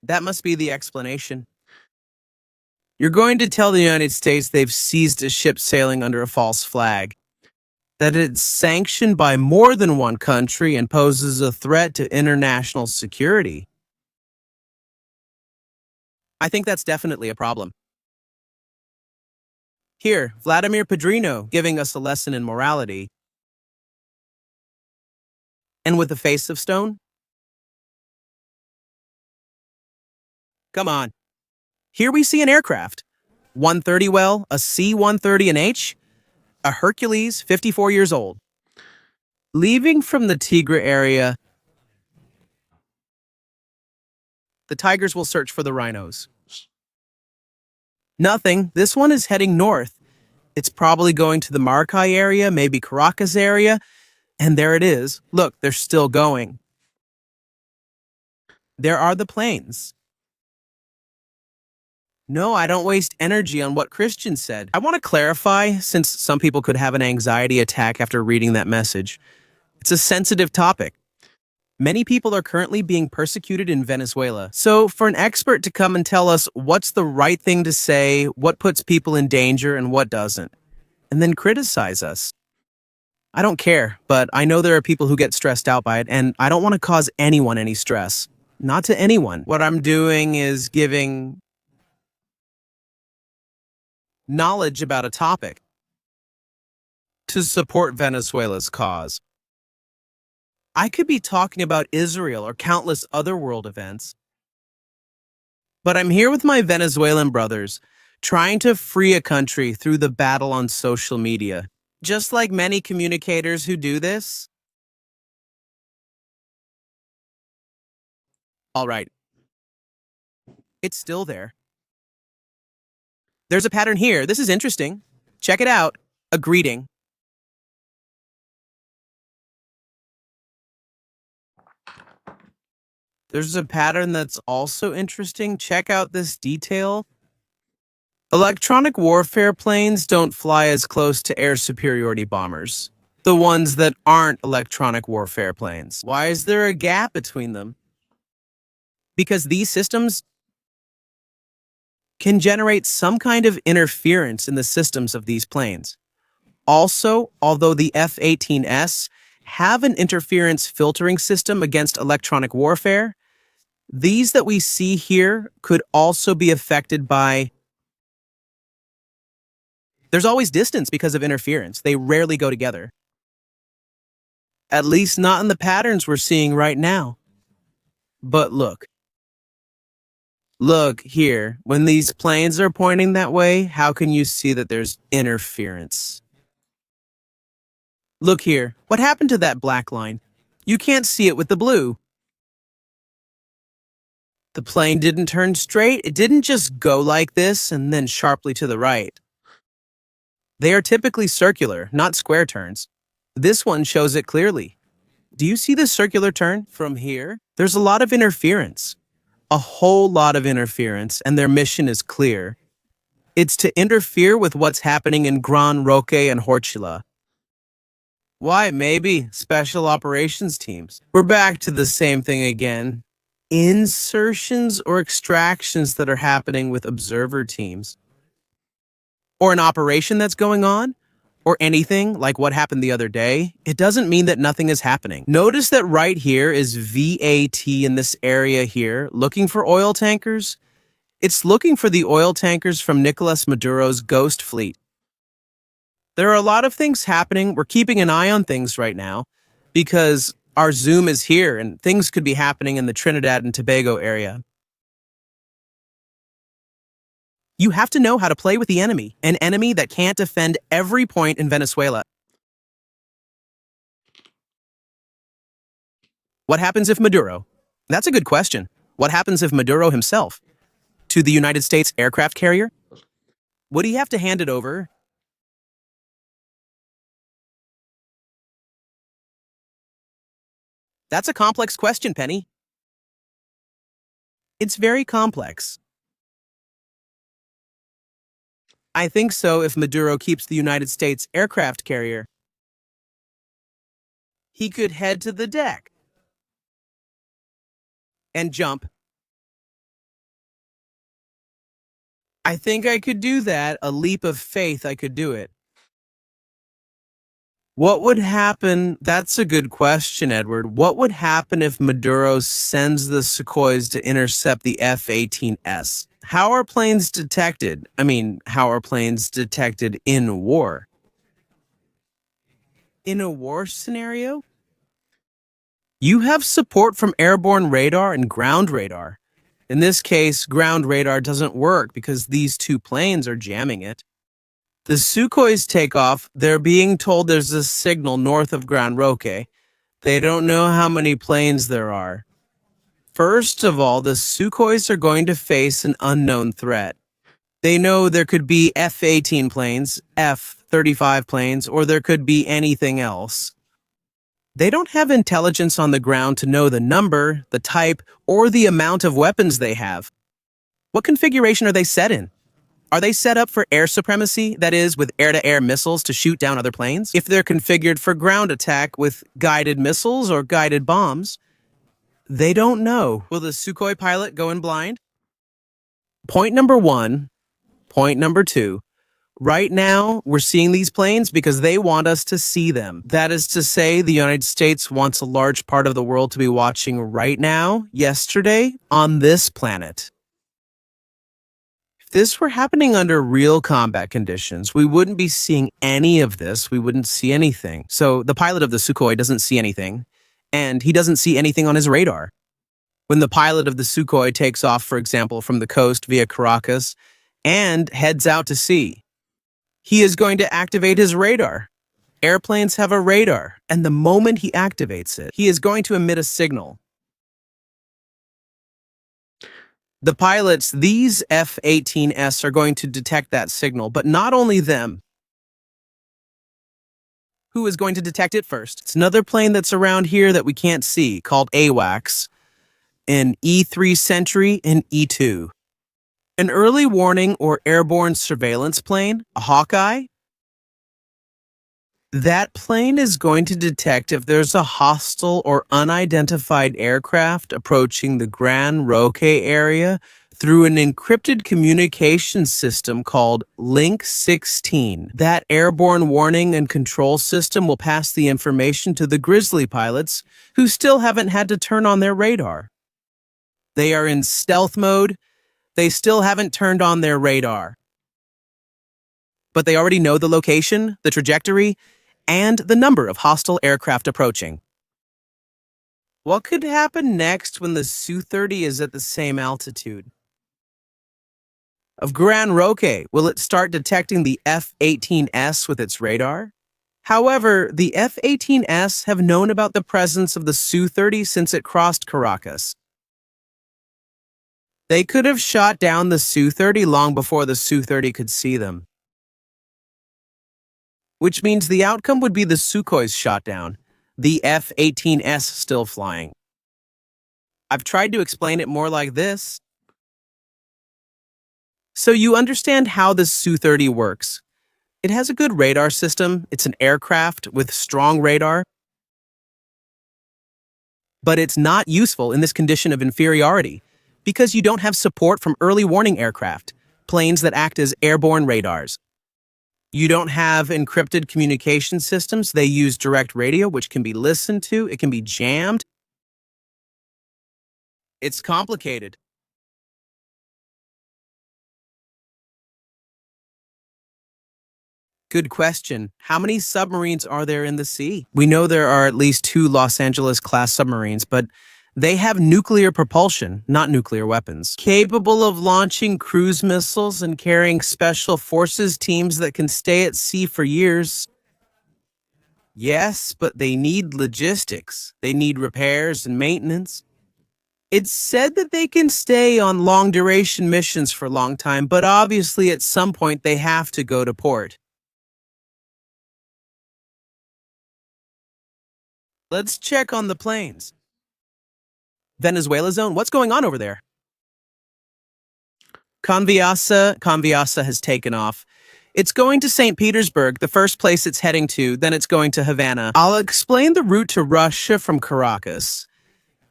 That must be the explanation. You're going to tell the United States they've seized a ship sailing under a false flag, that it's sanctioned by more than one country and poses a threat to international security. I think that's definitely a problem. Here, Vladimir Pedrino giving us a lesson in morality. And with a face of stone? Come on. Here we see an aircraft. 130 well, a C-130H, a Hercules, 54 years old. Leaving from the Tigre area, the tigers will search for the rhinos. Nothing. This one is heading north. It's probably going to the Maracay area, maybe Caracas area, and there it is. Look, they're still going. There are the planes. No, I don't waste energy on what Christian said. I want to clarify, since some people could have an anxiety attack after reading that message. It's a sensitive topic. Many people are currently being persecuted in Venezuela. So for an expert to come and tell us what's the right thing to say, what puts people in danger and what doesn't, and then criticize us. I don't care, but I know there are people who get stressed out by it, and I don't want to cause anyone any stress. Not to anyone. What I'm doing is giving knowledge about a topic to support Venezuela's cause. I could be talking about Israel or countless other world events, but I'm here with my Venezuelan brothers, trying to free a country through the battle on social media. Just like many communicators who do this. All right. It's still there. There's a pattern here. This is interesting. Check it out. A greeting. There's a pattern that's also interesting. Check out this detail. Electronic warfare planes don't fly as close to air superiority bombers. The ones that aren't electronic warfare planes. Why is there a gap between them? Because these systems can generate some kind of interference in the systems of these planes. Also, although the F-18s have an interference filtering system against electronic warfare, these that we see here could also be affected by... There's always distance because of interference. They rarely go together. At least not in the patterns we're seeing right now. But look. Look here. When these planes are pointing that way, how can you see that there's interference? Look here. What happened to that black line? You can't see it with the blue. The plane didn't turn straight. It didn't just go like this and then sharply to the right. They are typically circular, not square turns. This one shows it clearly. Do you see the circular turn from here? There's a lot of interference. A whole lot of interference, and their mission is clear. It's to interfere with what's happening in Gran Roque and Horchila. Why, maybe special operations teams. We're back to the same thing again. Insertions or extractions that are happening with observer teams. Or an operation that's going on, or anything like what happened the other day, it doesn't mean that nothing is happening. Notice that right here is VAT in this area here, looking for oil tankers. It's looking for the oil tankers from Nicolas Maduro's ghost fleet. There are a lot of things happening. We're keeping an eye on things right now because our Zoom is here and things could be happening in the Trinidad and Tobago area. You have to know how to play with the enemy, an enemy that can't defend every point in Venezuela. What happens if Maduro? That's a good question. What happens if Maduro himself? To the United States aircraft carrier? Would he have to hand it over? That's a complex question, Penny. It's very complex. I think so if Maduro keeps the United States aircraft carrier. He could head to the deck and jump. I think I could do that. A leap of faith, I could do it. What would happen? That's a good question, Edward. What would happen if Maduro sends the Sukhois to intercept the F-18S? How are planes detected? How are planes detected in war? In a war scenario? You have support from airborne radar and ground radar. In this case, ground radar doesn't work because these two planes are jamming it. The Sukhois take off. They're being told there's a signal north of Gran Roque. They don't know how many planes there are. First of all, the Sukhois are going to face an unknown threat. They know there could be F-18 planes, F-35 planes, or there could be anything else. They don't have intelligence on the ground to know the number, the type, or the amount of weapons they have. What configuration are they set in? Are they set up for air supremacy, that is, with air-to-air missiles to shoot down other planes? If they're configured for ground attack with guided missiles or guided bombs, they don't know. Will the Sukhoi pilot go in blind? Point number one. Point number two. Right now, we're seeing these planes because they want us to see them. That is to say, the United States wants a large part of the world to be watching right now, yesterday, on this planet. If this were happening under real combat conditions, we wouldn't be seeing any of this. We wouldn't see anything. So the pilot of the Sukhoi doesn't see anything, and he doesn't see anything on his radar. When the pilot of the Sukhoi takes off, for example, from the coast via Caracas and heads out to sea, he is going to activate his radar. Airplanes have a radar, and the moment he activates it, he is going to emit a signal. The pilots, these F-18S, are going to detect that signal, but not only them. Who is going to detect it first? It's another plane that's around here that we can't see, called AWACS, an E-3 Sentry and E-2. An early warning or airborne surveillance plane, a Hawkeye. That plane is going to detect if there's a hostile or unidentified aircraft approaching the Gran Roque area through an encrypted communication system called Link 16. That airborne warning and control system will pass the information to the Grizzly pilots who still haven't had to turn on their radar. They are in stealth mode. They still haven't turned on their radar. But they already know the location, the trajectory, and the number of hostile aircraft approaching. What could happen next when the Su-30 is at the same altitude? Of Gran Roque, will it start detecting the F-18S with its radar? However, the F-18S have known about the presence of the Su-30 since it crossed Caracas. They could have shot down the Su-30 long before the Su-30 could see them. Which means the outcome would be the Sukhois shot down, the F-18S still flying. I've tried to explain it more like this. So you understand how the Su-30 works. It has a good radar system. It's an aircraft with strong radar. But it's not useful in this condition of inferiority because you don't have support from early warning aircraft, planes that act as airborne radars. You don't have encrypted communication systems. They use direct radio, which can be listened to. It can be jammed. It's complicated. Good question. How many submarines are there in the sea? We know there are at least 2 Los Angeles-class submarines, but they have nuclear propulsion, not nuclear weapons, capable of launching cruise missiles and carrying special forces teams that can stay at sea for years. Yes, but they need logistics. They need repairs and maintenance. It's said that they can stay on long-duration missions for a long time, but obviously at some point they have to go to port. Let's check on the planes. Venezuela zone? What's going on over there? Conviasa has taken off. It's going to St. Petersburg, the first place it's heading to, then it's going to Havana. I'll explain the route to Russia from Caracas.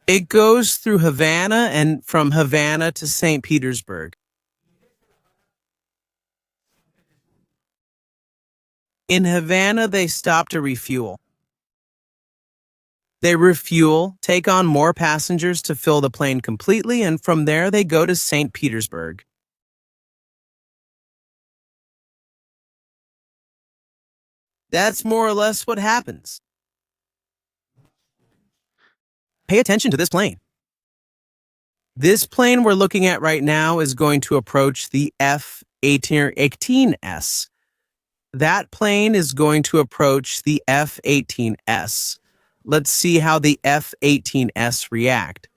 It goes through Havana and from Havana to St. Petersburg. In Havana, they stop to refuel. They refuel, take on more passengers to fill the plane completely, and from there they go to St. Petersburg. That's more or less what happens. Pay attention to this plane. This plane we're looking at right now is going to approach the F-18S. That plane is going to approach the F-18S. Let's see how the F-18S react.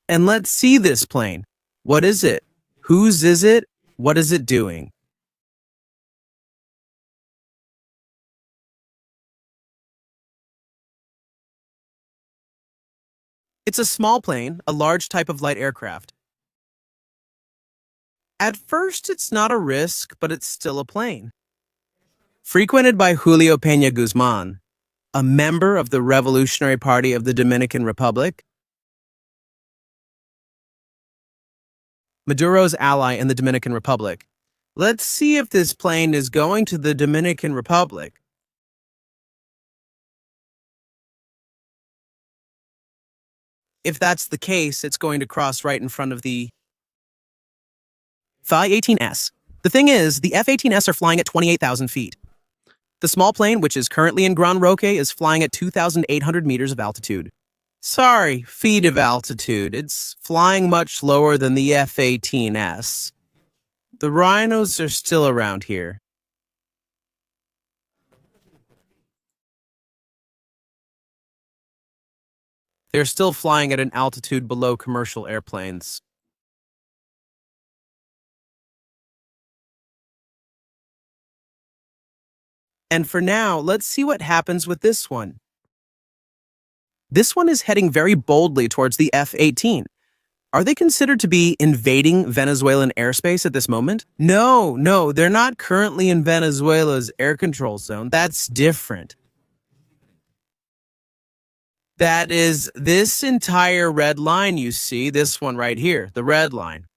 And let's see this plane. What is it? Whose is it? What is it doing? It's a small plane, a large type of light aircraft. At first, it's not a risk, but it's still a plane. Frequented by Julio Peña Guzman, a member of the Revolutionary Party of the Dominican Republic, Maduro's ally in the Dominican Republic. Let's see if this plane is going to the Dominican Republic. If that's the case, it's going to cross right in front of the F-18S. The thing is, the F-18S are flying at 28,000 feet. The small plane, which is currently in Gran Roque, is flying at 2,800 meters of altitude. Sorry, feet of altitude. It's flying much lower than the F-18S. The rhinos are still around here. They're still flying at an altitude below commercial airplanes. And for now, let's see what happens with this one. This one is heading very boldly towards the F-18. Are they considered to be invading Venezuelan airspace at this moment? No, they're not currently in Venezuela's air control zone. That's different. That is this entire red line you see, this one right here, the red line.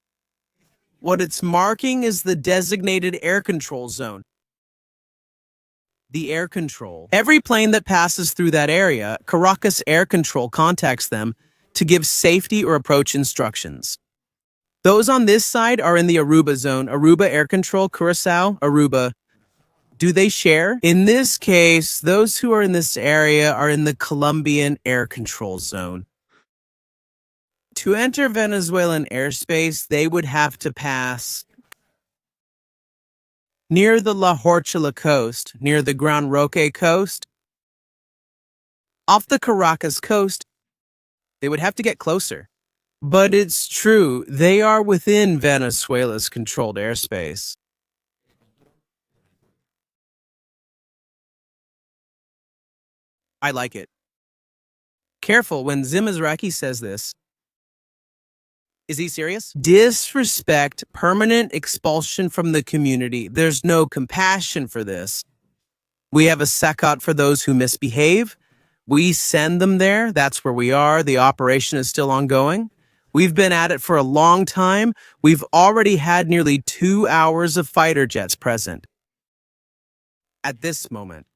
What it's marking is the designated air control zone. The air control. Every plane that passes through that area, Caracas Air Control contacts them to give safety or approach instructions. Those on this side are in the Aruba zone. Aruba Air Control, Curacao, Aruba. Do they share? In this case, those who are in this area are in the Colombian Air Control Zone. To enter Venezuelan airspace, they would have to pass near the La Horchila coast, near the Gran Roque coast. Off the Caracas coast, they would have to get closer. But it's true, they are within Venezuela's controlled airspace. I like it. Careful when Zimizraki says this. Is he serious? Disrespect, permanent expulsion from the community. There's no compassion for this. We have a sakat for those who misbehave. We send them there. That's where we are. The operation is still ongoing. We've been at it for a long time. We've already had nearly 2 hours of fighter jets present. At this moment.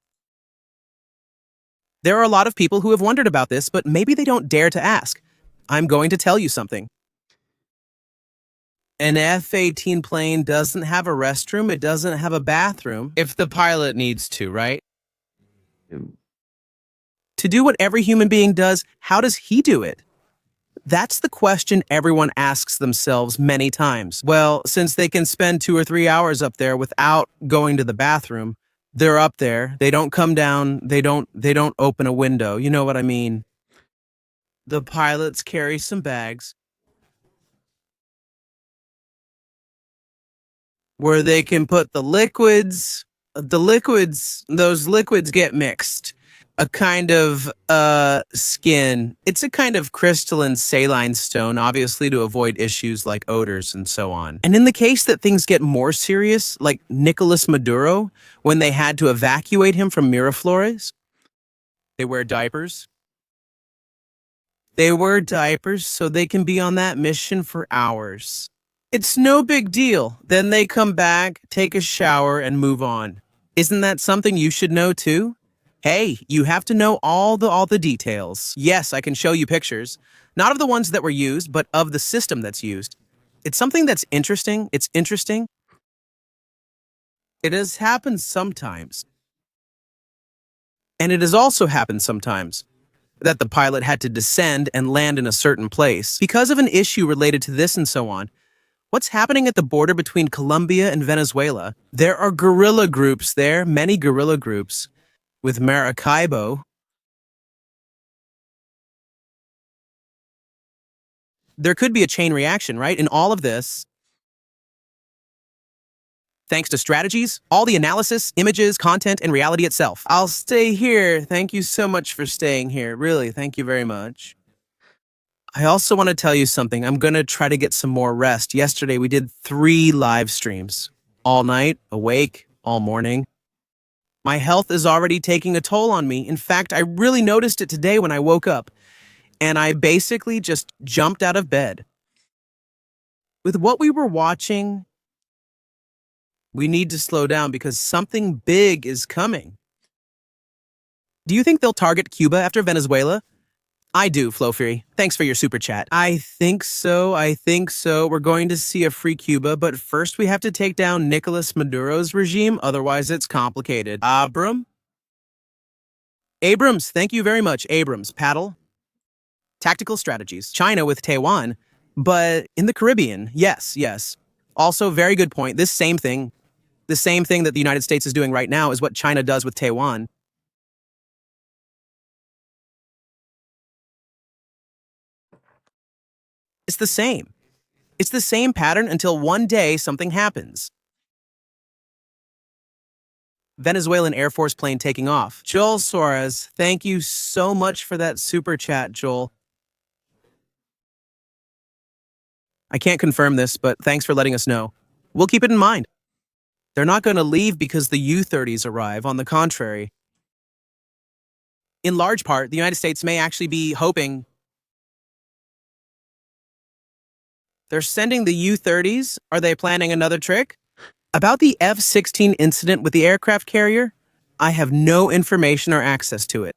There are a lot of people who have wondered about this, but maybe they don't dare to ask. I'm going to tell you something. An F-18 plane doesn't have a restroom. It doesn't have a bathroom. If the pilot needs to, right? To do what every human being does, how does he do it? That's the question everyone asks themselves many times. Well, since they can spend 2 or 3 hours up there without going to the bathroom, they're up there. They don't come down. They don't open a window. You know what I mean? The pilots carry some bags where they can put the liquids. Those liquids get mixed. a kind of skin. It's a kind of crystalline saline stone, obviously to avoid issues like odors and so on. And in the case that things get more serious, like Nicolas Maduro, when they had to evacuate him from Miraflores, they wear diapers. They wear diapers so they can be on that mission for hours. It's no big deal. Then they come back, take a shower, and move on. Isn't that something you should know too? Hey, you have to know all the details. Yes, I can show you pictures. Not of the ones that were used, but of the system that's used. It's something that's interesting. It's interesting. It has happened sometimes. And it has also happened sometimes that the pilot had to descend and land in a certain place because of an issue related to this and so on. What's happening at the border between Colombia and Venezuela? There are guerrilla groups there, many guerrilla groups. With Maracaibo, there could be a chain reaction, right? In all of this, thanks to strategies, all the analysis, images, content, and reality itself. I'll stay here. Thank you so much for staying here. Really, thank you very much. I also want to tell you something. I'm going to try to get some more rest. Yesterday, we did 3 live streams. All night, awake, all morning. My health is already taking a toll on me. In fact, I really noticed it today when I woke up, and I basically just jumped out of bed. With what we were watching, we need to slow down because something big is coming. Do you think they'll target Cuba after Venezuela? I do, Flow Fury. Thanks for your super chat. I think so. We're going to see a free Cuba, but first we have to take down Nicolas Maduro's regime, otherwise it's complicated. Abrams, thank you very much. Abrams, paddle. Tactical strategies. China with Taiwan, but in the Caribbean, yes. Also, very good point. The same thing that the United States is doing right now is what China does with Taiwan. It's the same. It's the same pattern until one day something happens. Venezuelan Air Force plane taking off. Joel Suarez, thank you so much for that super chat, Joel. I can't confirm this, but thanks for letting us know. We'll keep it in mind. They're not going to leave because the U-30s arrive. On the contrary. In large part, the United States may actually be hoping they're sending the U-30s? Are they planning another trick? About the F-16 incident with the aircraft carrier, I have no information or access to it.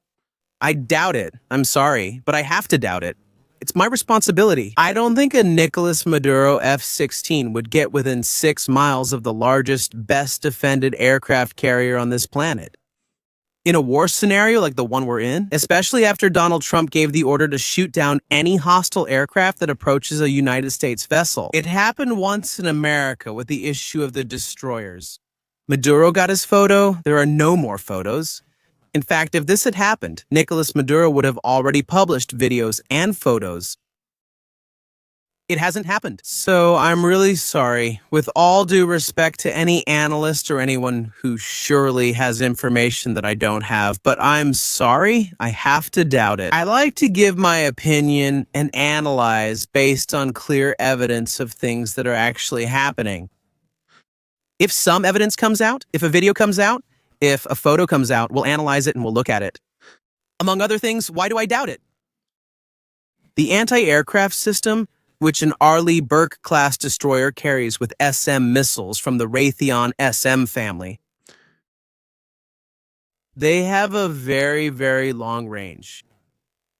I doubt it. I'm sorry, but I have to doubt it. It's my responsibility. I don't think a Nicolas Maduro F-16 would get within 6 miles of the largest, best-defended aircraft carrier on this planet. In a war scenario like the one we're in, especially after Donald Trump gave the order to shoot down any hostile aircraft that approaches a United States vessel. It happened once in America with the issue of the destroyers. Maduro got his photo. There are no more photos. In fact, if this had happened, Nicolas Maduro would have already published videos and photos. It hasn't happened. So I'm really sorry. With all due respect to any analyst or anyone who surely has information that I don't have, but I'm sorry, I have to doubt it. I like to give my opinion and analyze based on clear evidence of things that are actually happening. If some evidence comes out, if a video comes out, if a photo comes out, we'll analyze it and we'll look at it. Among other things, why do I doubt it? The anti-aircraft system, which an Arleigh Burke-class destroyer carries with SM missiles from the Raytheon SM family. They have a very, very long range.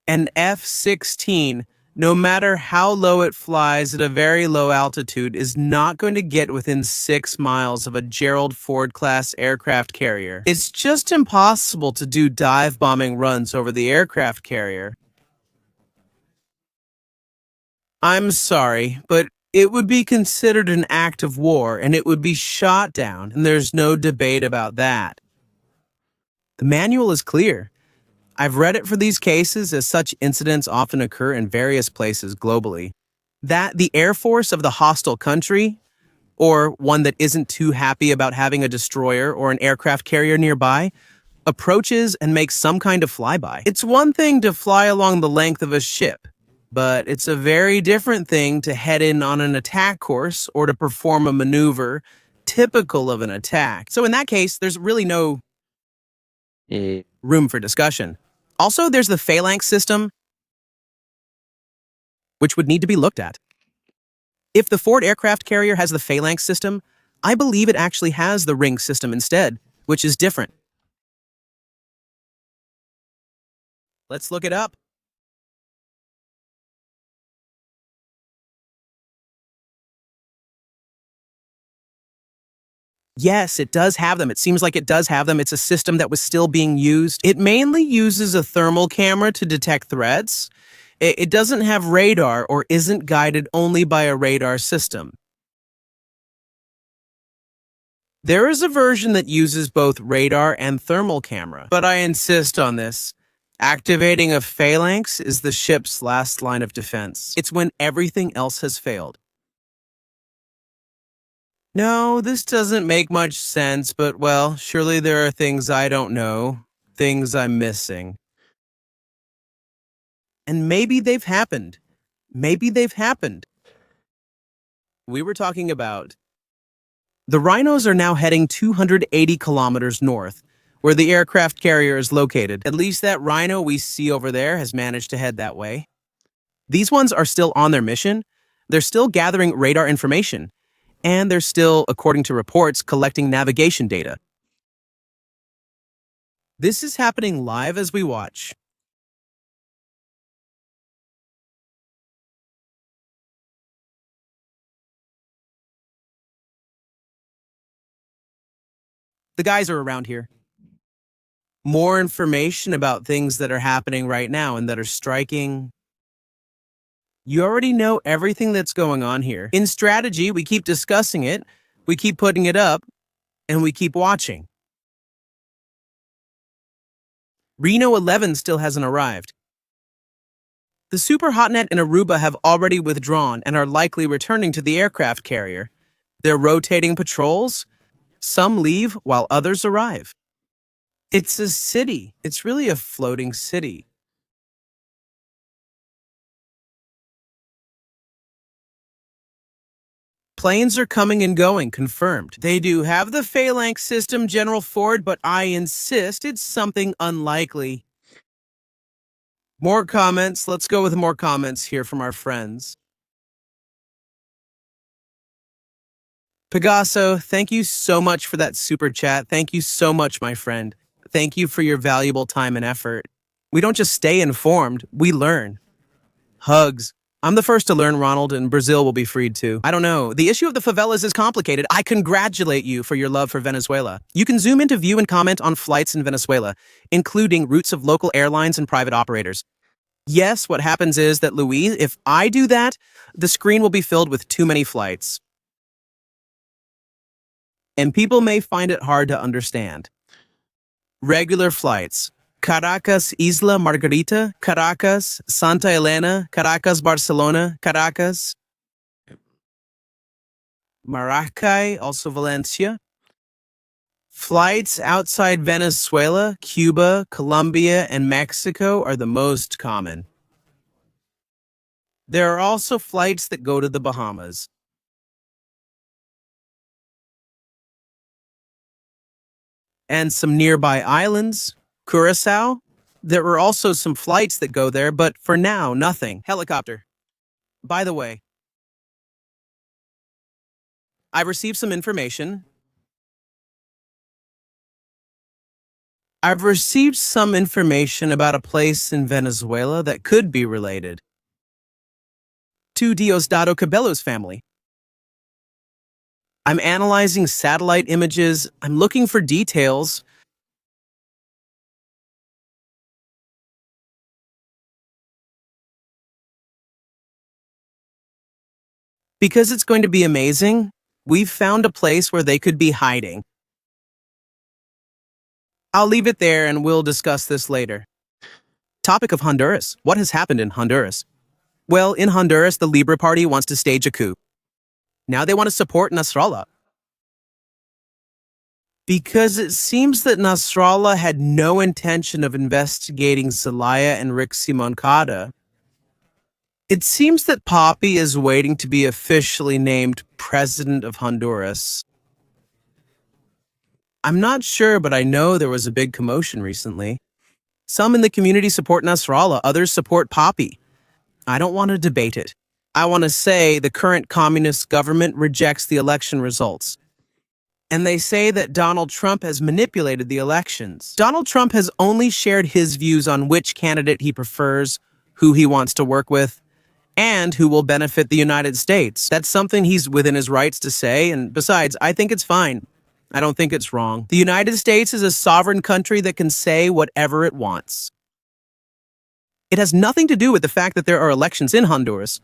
An F-16, no matter how low it flies at a very low altitude, is not going to get within 6 miles of a Gerald Ford-class aircraft carrier. It's just impossible to do dive bombing runs over the aircraft carrier. I'm sorry, but it would be considered an act of war, and it would be shot down, and there's no debate about that. The manual is clear. I've read it for these cases, as such incidents often occur in various places globally. That the Air Force of the hostile country, or one that isn't too happy about having a destroyer or an aircraft carrier nearby, approaches and makes some kind of flyby. It's one thing to fly along the length of a ship, but it's a very different thing to head in on an attack course or to perform a maneuver typical of an attack. So in that case, there's really no room for discussion. Also, there's the phalanx system, which would need to be looked at. If the Ford aircraft carrier has the phalanx system, I believe it actually has the ring system instead, which is different. Let's look it up. Yes, it does have them. It seems like it does have them. It's a system that was still being used. It mainly uses a thermal camera to detect threats. It doesn't have radar or isn't guided only by a radar system. There is a version that uses both radar and thermal camera, but I insist on this. Activating a phalanx is the ship's last line of defense. It's when everything else has failed. No, this doesn't make much sense, but well, surely there are things I don't know, things I'm missing. And maybe they've happened. Maybe they've happened. We were talking about. The rhinos are now heading 280 kilometers north, where the aircraft carrier is located. At least that rhino we see over there has managed to head that way. These ones are still on their mission. They're still gathering radar information. And they're still, according to reports, collecting navigation data. This is happening live as we watch. The guys are around here. More information about things that are happening right now and that are striking. You already know everything that's going on here. In strategy, we keep discussing it, we keep putting it up, and we keep watching. Reno 11 still hasn't arrived. The Super Hotnet and Aruba have already withdrawn and are likely returning to the aircraft carrier. They're rotating patrols. Some leave while others arrive. It's a city. It's really a floating city. Planes are coming and going, confirmed. They do have the phalanx system, General Ford, but I insist it's something unlikely. More comments. Let's go with more comments here from our friends. Pegaso, thank you so much for that super chat. Thank you so much, my friend. Thank you for your valuable time and effort. We don't just stay informed, we learn. Hugs. I'm the first to learn, Ronald, and Brazil will be freed too. I don't know. The issue of the favelas is complicated. I congratulate you for your love for Venezuela. You can zoom into view and comment on flights in Venezuela, including routes of local airlines and private operators. Yes, what happens is that, Louise, if I do that, the screen will be filled with too many flights. And people may find it hard to understand. Regular flights. Caracas, Isla Margarita, Caracas, Santa Elena, Caracas, Barcelona, Caracas, Maracay, also Valencia. Flights outside Venezuela, Cuba, Colombia, and Mexico are the most common. There are also flights that go to the Bahamas. And some nearby islands. Curacao? There were also some flights that go there, but for now, nothing. Helicopter. By the way, I've received some information. I've received some information about a place in Venezuela that could be related to Diosdado Cabello's family. I'm analyzing satellite images. I'm looking for details. Because it's going to be amazing, we've found a place where they could be hiding. I'll leave it there and we'll discuss this later. Topic of Honduras. What has happened in Honduras? Well, in Honduras, the Libre Party wants to stage a coup. Now they want to support Nasrallah. Because it seems that Nasrallah had no intention of investigating Zelaya and Rick Simoncada. It seems that Poppy is waiting to be officially named President of Honduras. I'm not sure, but I know there was a big commotion recently. Some in the community support Nasrallah, others support Poppy. I don't want to debate it. I want to say the current communist government rejects the election results. And they say that Donald Trump has manipulated the elections. Donald Trump has only shared his views on which candidate he prefers, who he wants to work with, and who will benefit the United States. That's something he's within his rights to say, and besides, I think it's fine. I don't think it's wrong. The United States is a sovereign country that can say whatever it wants. It has nothing to do with the fact that there are elections in Honduras.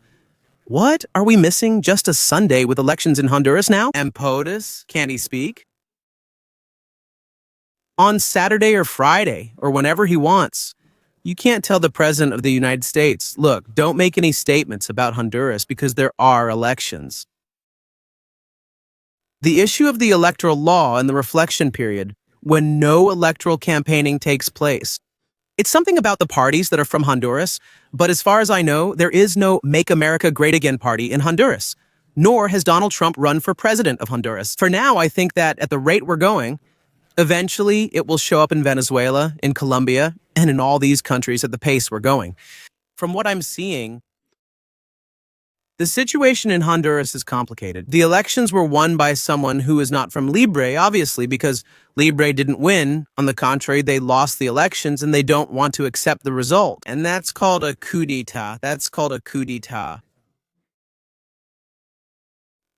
What? Are we missing just a Sunday with elections in Honduras now? And POTUS? Can't he speak? On Saturday or Friday, or whenever he wants. You can't tell the President of the United States, look, don't make any statements about Honduras because there are elections. The issue of the electoral law and the reflection period, when no electoral campaigning takes place. It's something about the parties that are from Honduras, but as far as I know, there is no Make America Great Again party in Honduras, nor has Donald Trump run for president of Honduras. For now, I think that at the rate we're going, eventually it will show up in Venezuela, in Colombia, and in all these countries at the pace we're going. From what I'm seeing, the situation in Honduras is complicated. The elections were won by someone who is not from Libre, obviously, because Libre didn't win. On the contrary, they lost the elections and they don't want to accept the result. And that's called a coup d'etat. That's called a coup d'etat.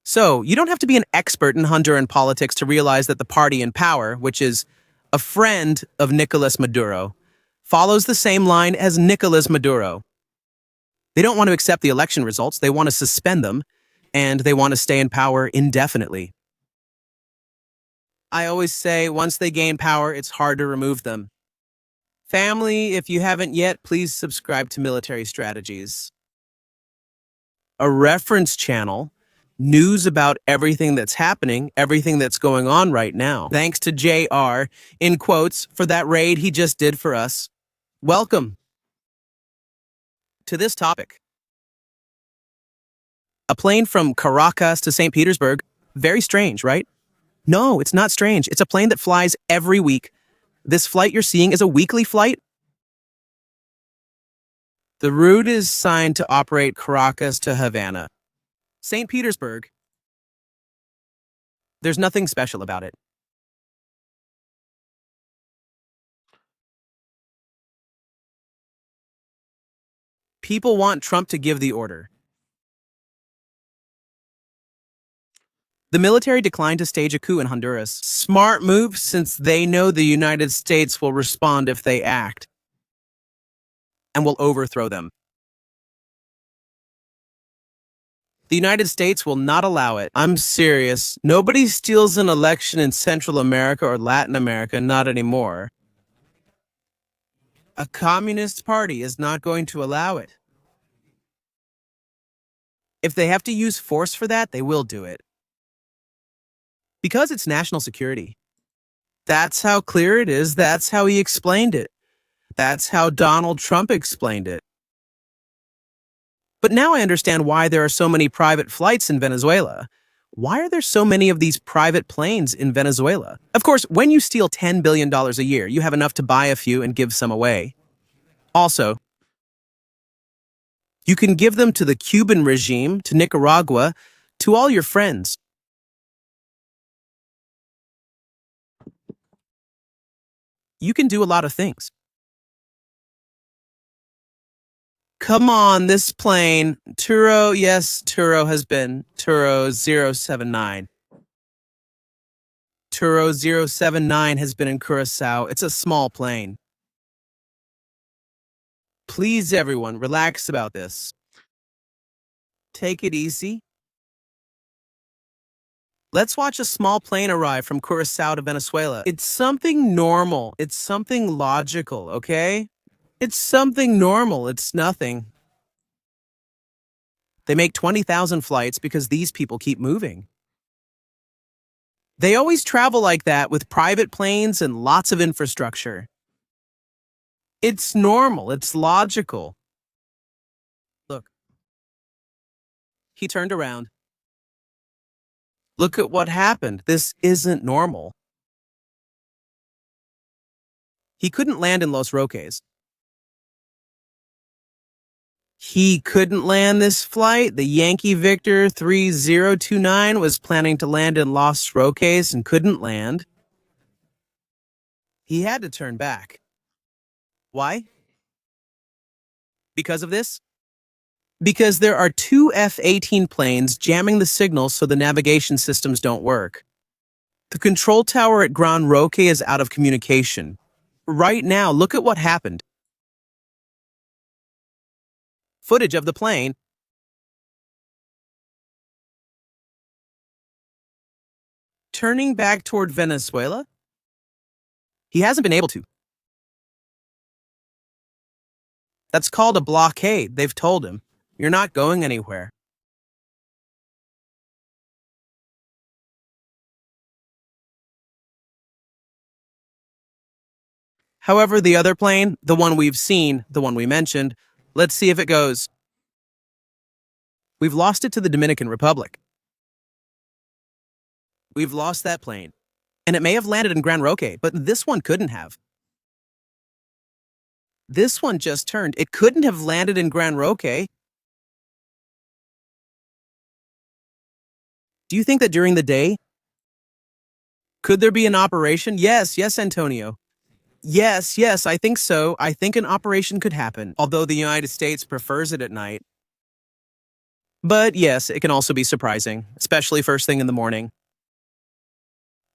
So, you don't have to be an expert in Honduran politics to realize that the party in power, which is a friend of Nicolas Maduro, follows the same line as Nicolas Maduro. They don't want to accept the election results, they want to suspend them, and they want to stay in power indefinitely. I always say, once they gain power, it's hard to remove them. Family, if you haven't yet, please subscribe to Military Strategies, a reference channel, news about everything that's happening, everything that's going on right now. Thanks to JR, in quotes, for that raid he just did for us. Welcome to this topic. A plane from Caracas to St. Petersburg. Very strange, right? No, it's not strange. It's a plane that flies every week. This flight you're seeing is a weekly flight. The route is signed to operate Caracas to Havana. St. Petersburg. There's nothing special about it. People want Trump to give the order. The military declined to stage a coup in Honduras. Smart move, since they know the United States will respond if they act, and will overthrow them. The United States will not allow it. I'm serious. Nobody steals an election in Central America or Latin America, not anymore. A communist party is not going to allow it. If they have to use force for that, they will do it. Because it's national security. That's how clear it is. That's how he explained it. That's how Donald Trump explained it. But now I understand why there are so many private flights in Venezuela. Why are there so many of these private planes in Venezuela? Of course, when you steal $10 billion a year, you have enough to buy a few and give some away. Also, you can give them to the Cuban regime, to Nicaragua, to all your friends. You can do a lot of things. Come on, this plane. Turo, yes, Turo has been. Turo 079. Turo 079 has been in Curacao. It's a small plane. Please, everyone, relax about this. Take it easy. Let's watch a small plane arrive from Curacao to Venezuela. It's something normal. It's something logical, okay? It's something normal. It's nothing. They make 20,000 flights because these people keep moving. They always travel like that with private planes and lots of infrastructure. It's normal. It's logical. Look. He turned around. Look at what happened. This isn't normal. He couldn't land in Los Roques. He couldn't land this flight. The Yankee Victor 3029 was planning to land in Los Roques and couldn't land. He had to turn back. Why? Because of this? Because there are two F-18 planes jamming the signals so the navigation systems don't work. The control tower at Gran Roque is out of communication. Right now, look at what happened. Footage of the plane. Turning back toward Venezuela? He hasn't been able to. That's called a blockade, they've told him. You're not going anywhere. However, the other plane, the one we've seen, the one we mentioned, let's see if it goes. We've lost it to the Dominican Republic. We've lost that plane. And it may have landed in Gran Roque, but this one couldn't have. This one just turned. It couldn't have landed in Gran Roque. Do you think that during the day, could there be an operation? Yes, Antonio. Yes, I think so. I think an operation could happen, although the United States prefers it at night. But yes, it can also be surprising, especially first thing in the morning.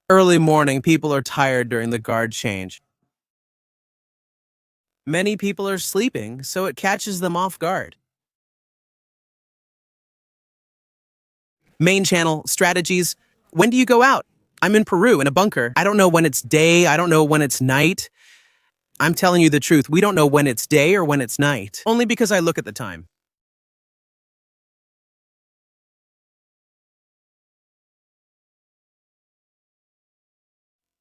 Early morning, people are tired during the guard change. Many people are sleeping, so it catches them off guard. Main channel, strategies. When do you go out? I'm in Peru in a bunker. I don't know when it's day. I don't know when it's night. I'm telling you the truth. We don't know when it's day or when it's night. Only because I look at the time.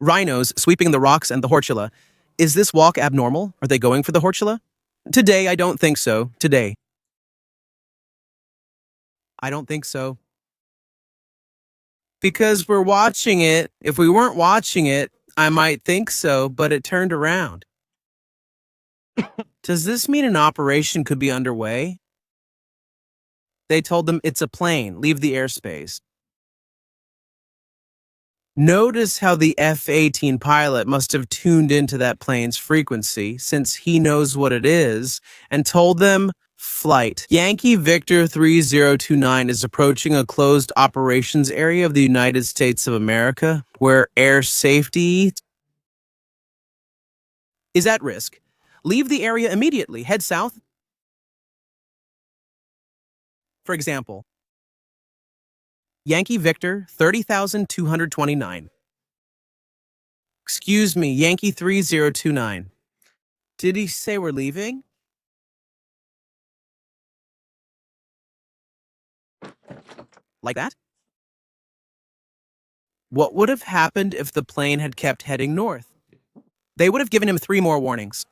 Rhinos sweeping the rocks and the Hortula. Is this walk abnormal? Are they going for the Hortula? Today, I don't think so. Today. I don't think so. Because we're watching it. If we weren't watching it, I might think so, but it turned around. Does this mean an operation could be underway? They told them it's a plane. Leave the airspace. Notice how the F-18 pilot must have tuned into that plane's frequency, since he knows what it is, and told them, flight. Yankee Victor 3029 is approaching a closed operations area of the United States of America, where air safety is at risk. Leave the area immediately. Head south. For example, Yankee Victor 30,229. Excuse me, Yankee 3029. Did he say we're leaving? Like that? What would have happened if the plane had kept heading north? They would have given him 3 more warnings.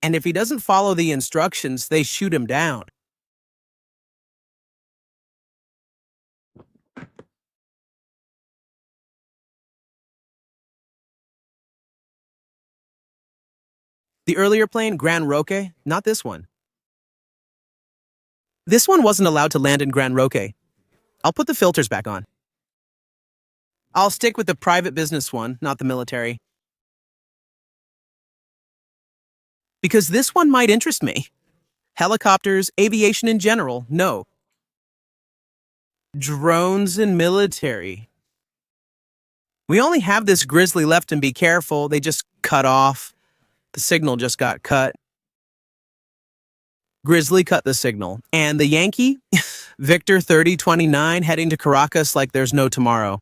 And if he doesn't follow the instructions, they shoot him down. The earlier plane, Gran Roque, not this one. This one wasn't allowed to land in Gran Roque. I'll put the filters back on. I'll stick with the private business one, not the military. Because this one might interest me. Helicopters, aviation in general, no. Drones and military. We only have this Grizzly left, and be careful, they just cut off. The signal just got cut. Grizzly cut the signal. And the Yankee, Victor 3029, heading to Caracas like there's no tomorrow.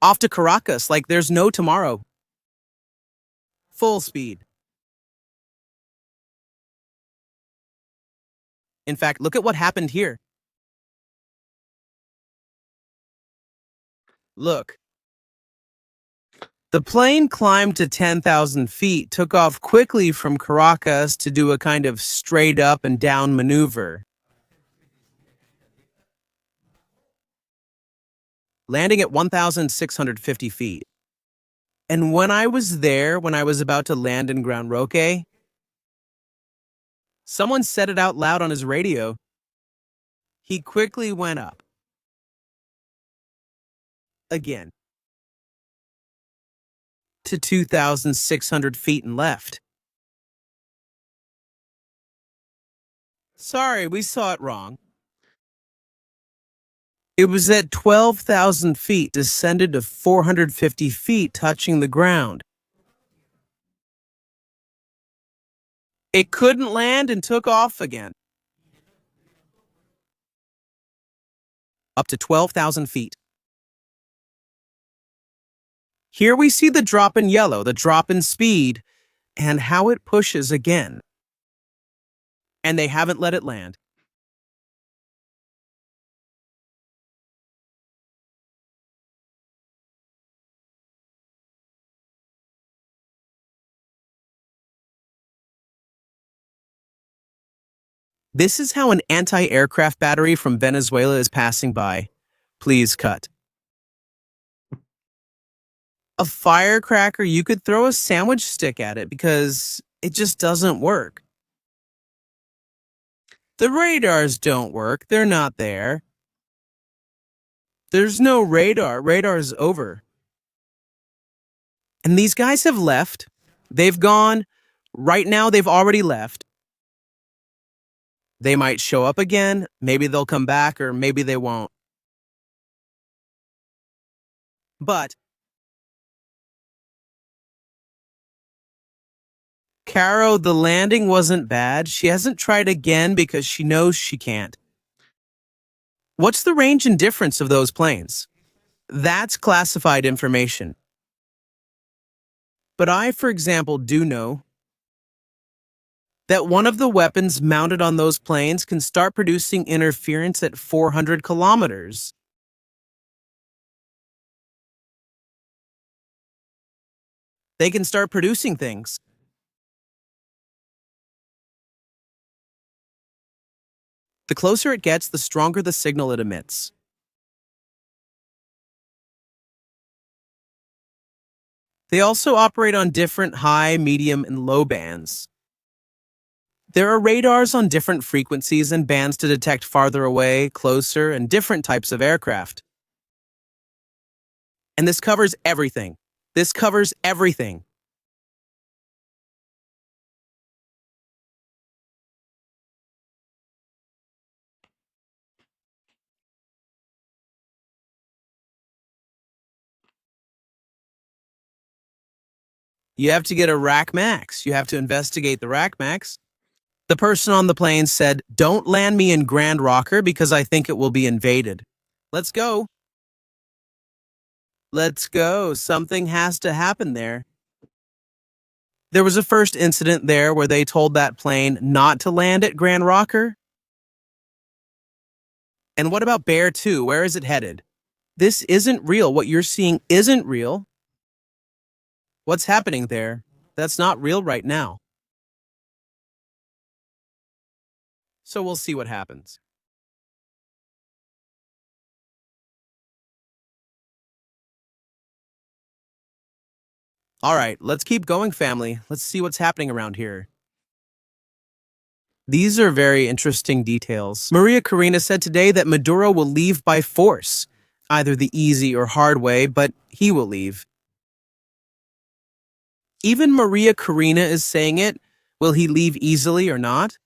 Off to Caracas like there's no tomorrow. Full speed. In fact, look at what happened here. Look. The plane climbed to 10,000 feet, took off quickly from Caracas to do a kind of straight up and down maneuver, landing at 1,650 feet. And when I was there, when I was about to land in Gran Roque, someone said it out loud on his radio. He quickly went up. Again. To 2,600 feet and left. Sorry, we saw it wrong. It was at 12,000 feet, descended to 450 feet, touching the ground. It couldn't land and took off again. Up to 12,000 feet. Here we see the drop in yellow, the drop in speed, and how it pushes again. And they haven't let it land. This is how an anti-aircraft battery from Venezuela is passing by. Please cut. A firecracker, you could throw a sandwich stick at it because it just doesn't work. The radars don't work. They're not there. There's no radar. Radar's over. And these guys have left. They've gone. Right now, they've already left. They might show up again. Maybe they'll come back, or maybe they won't. But Caro, the landing wasn't bad. She hasn't tried again because she knows she can't. What's the range and difference of those planes? That's classified information. But I, for example, do know that one of the weapons mounted on those planes can start producing interference at 400 kilometers. They can start producing things. The closer it gets, the stronger the signal it emits. They also operate on different high, medium, and low bands. There are radars on different frequencies and bands to detect farther away, closer, and different types of aircraft. And this covers everything. This covers everything. You have to get a rack max. You have to investigate the rack max. The person on the plane said, "Don't land me in Grand Rocker because I think it will be invaded." Let's go. Let's go. Something has to happen there. There was a first incident there where they told that plane not to land at Grand Rocker. And what about Bear 2? Where is it headed? This isn't real. What you're seeing isn't real. What's happening there? That's not real right now. So we'll see what happens. All right, let's keep going, family. Let's see what's happening around here. These are very interesting details. Maria Corina said today that Maduro will leave by force, either the easy or hard way, but he will leave. Even Maria Corina is saying it. Will he leave easily or not?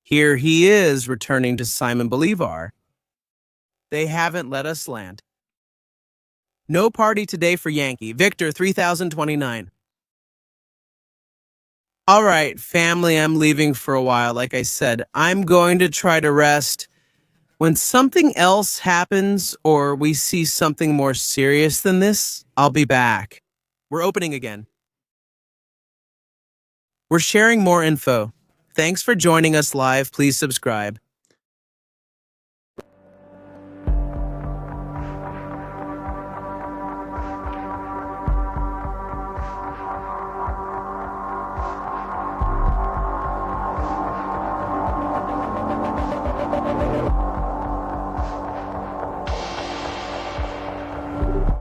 Here he is, returning to Simon Bolivar. They haven't let us land. No party today for Yankee. Victor 3029. All right, family, I'm leaving for a while. Like I said, I'm going to try to rest. When something else happens or we see something more serious than this, I'll be back. We're opening again. We're sharing more info. Thanks for joining us live. Please subscribe.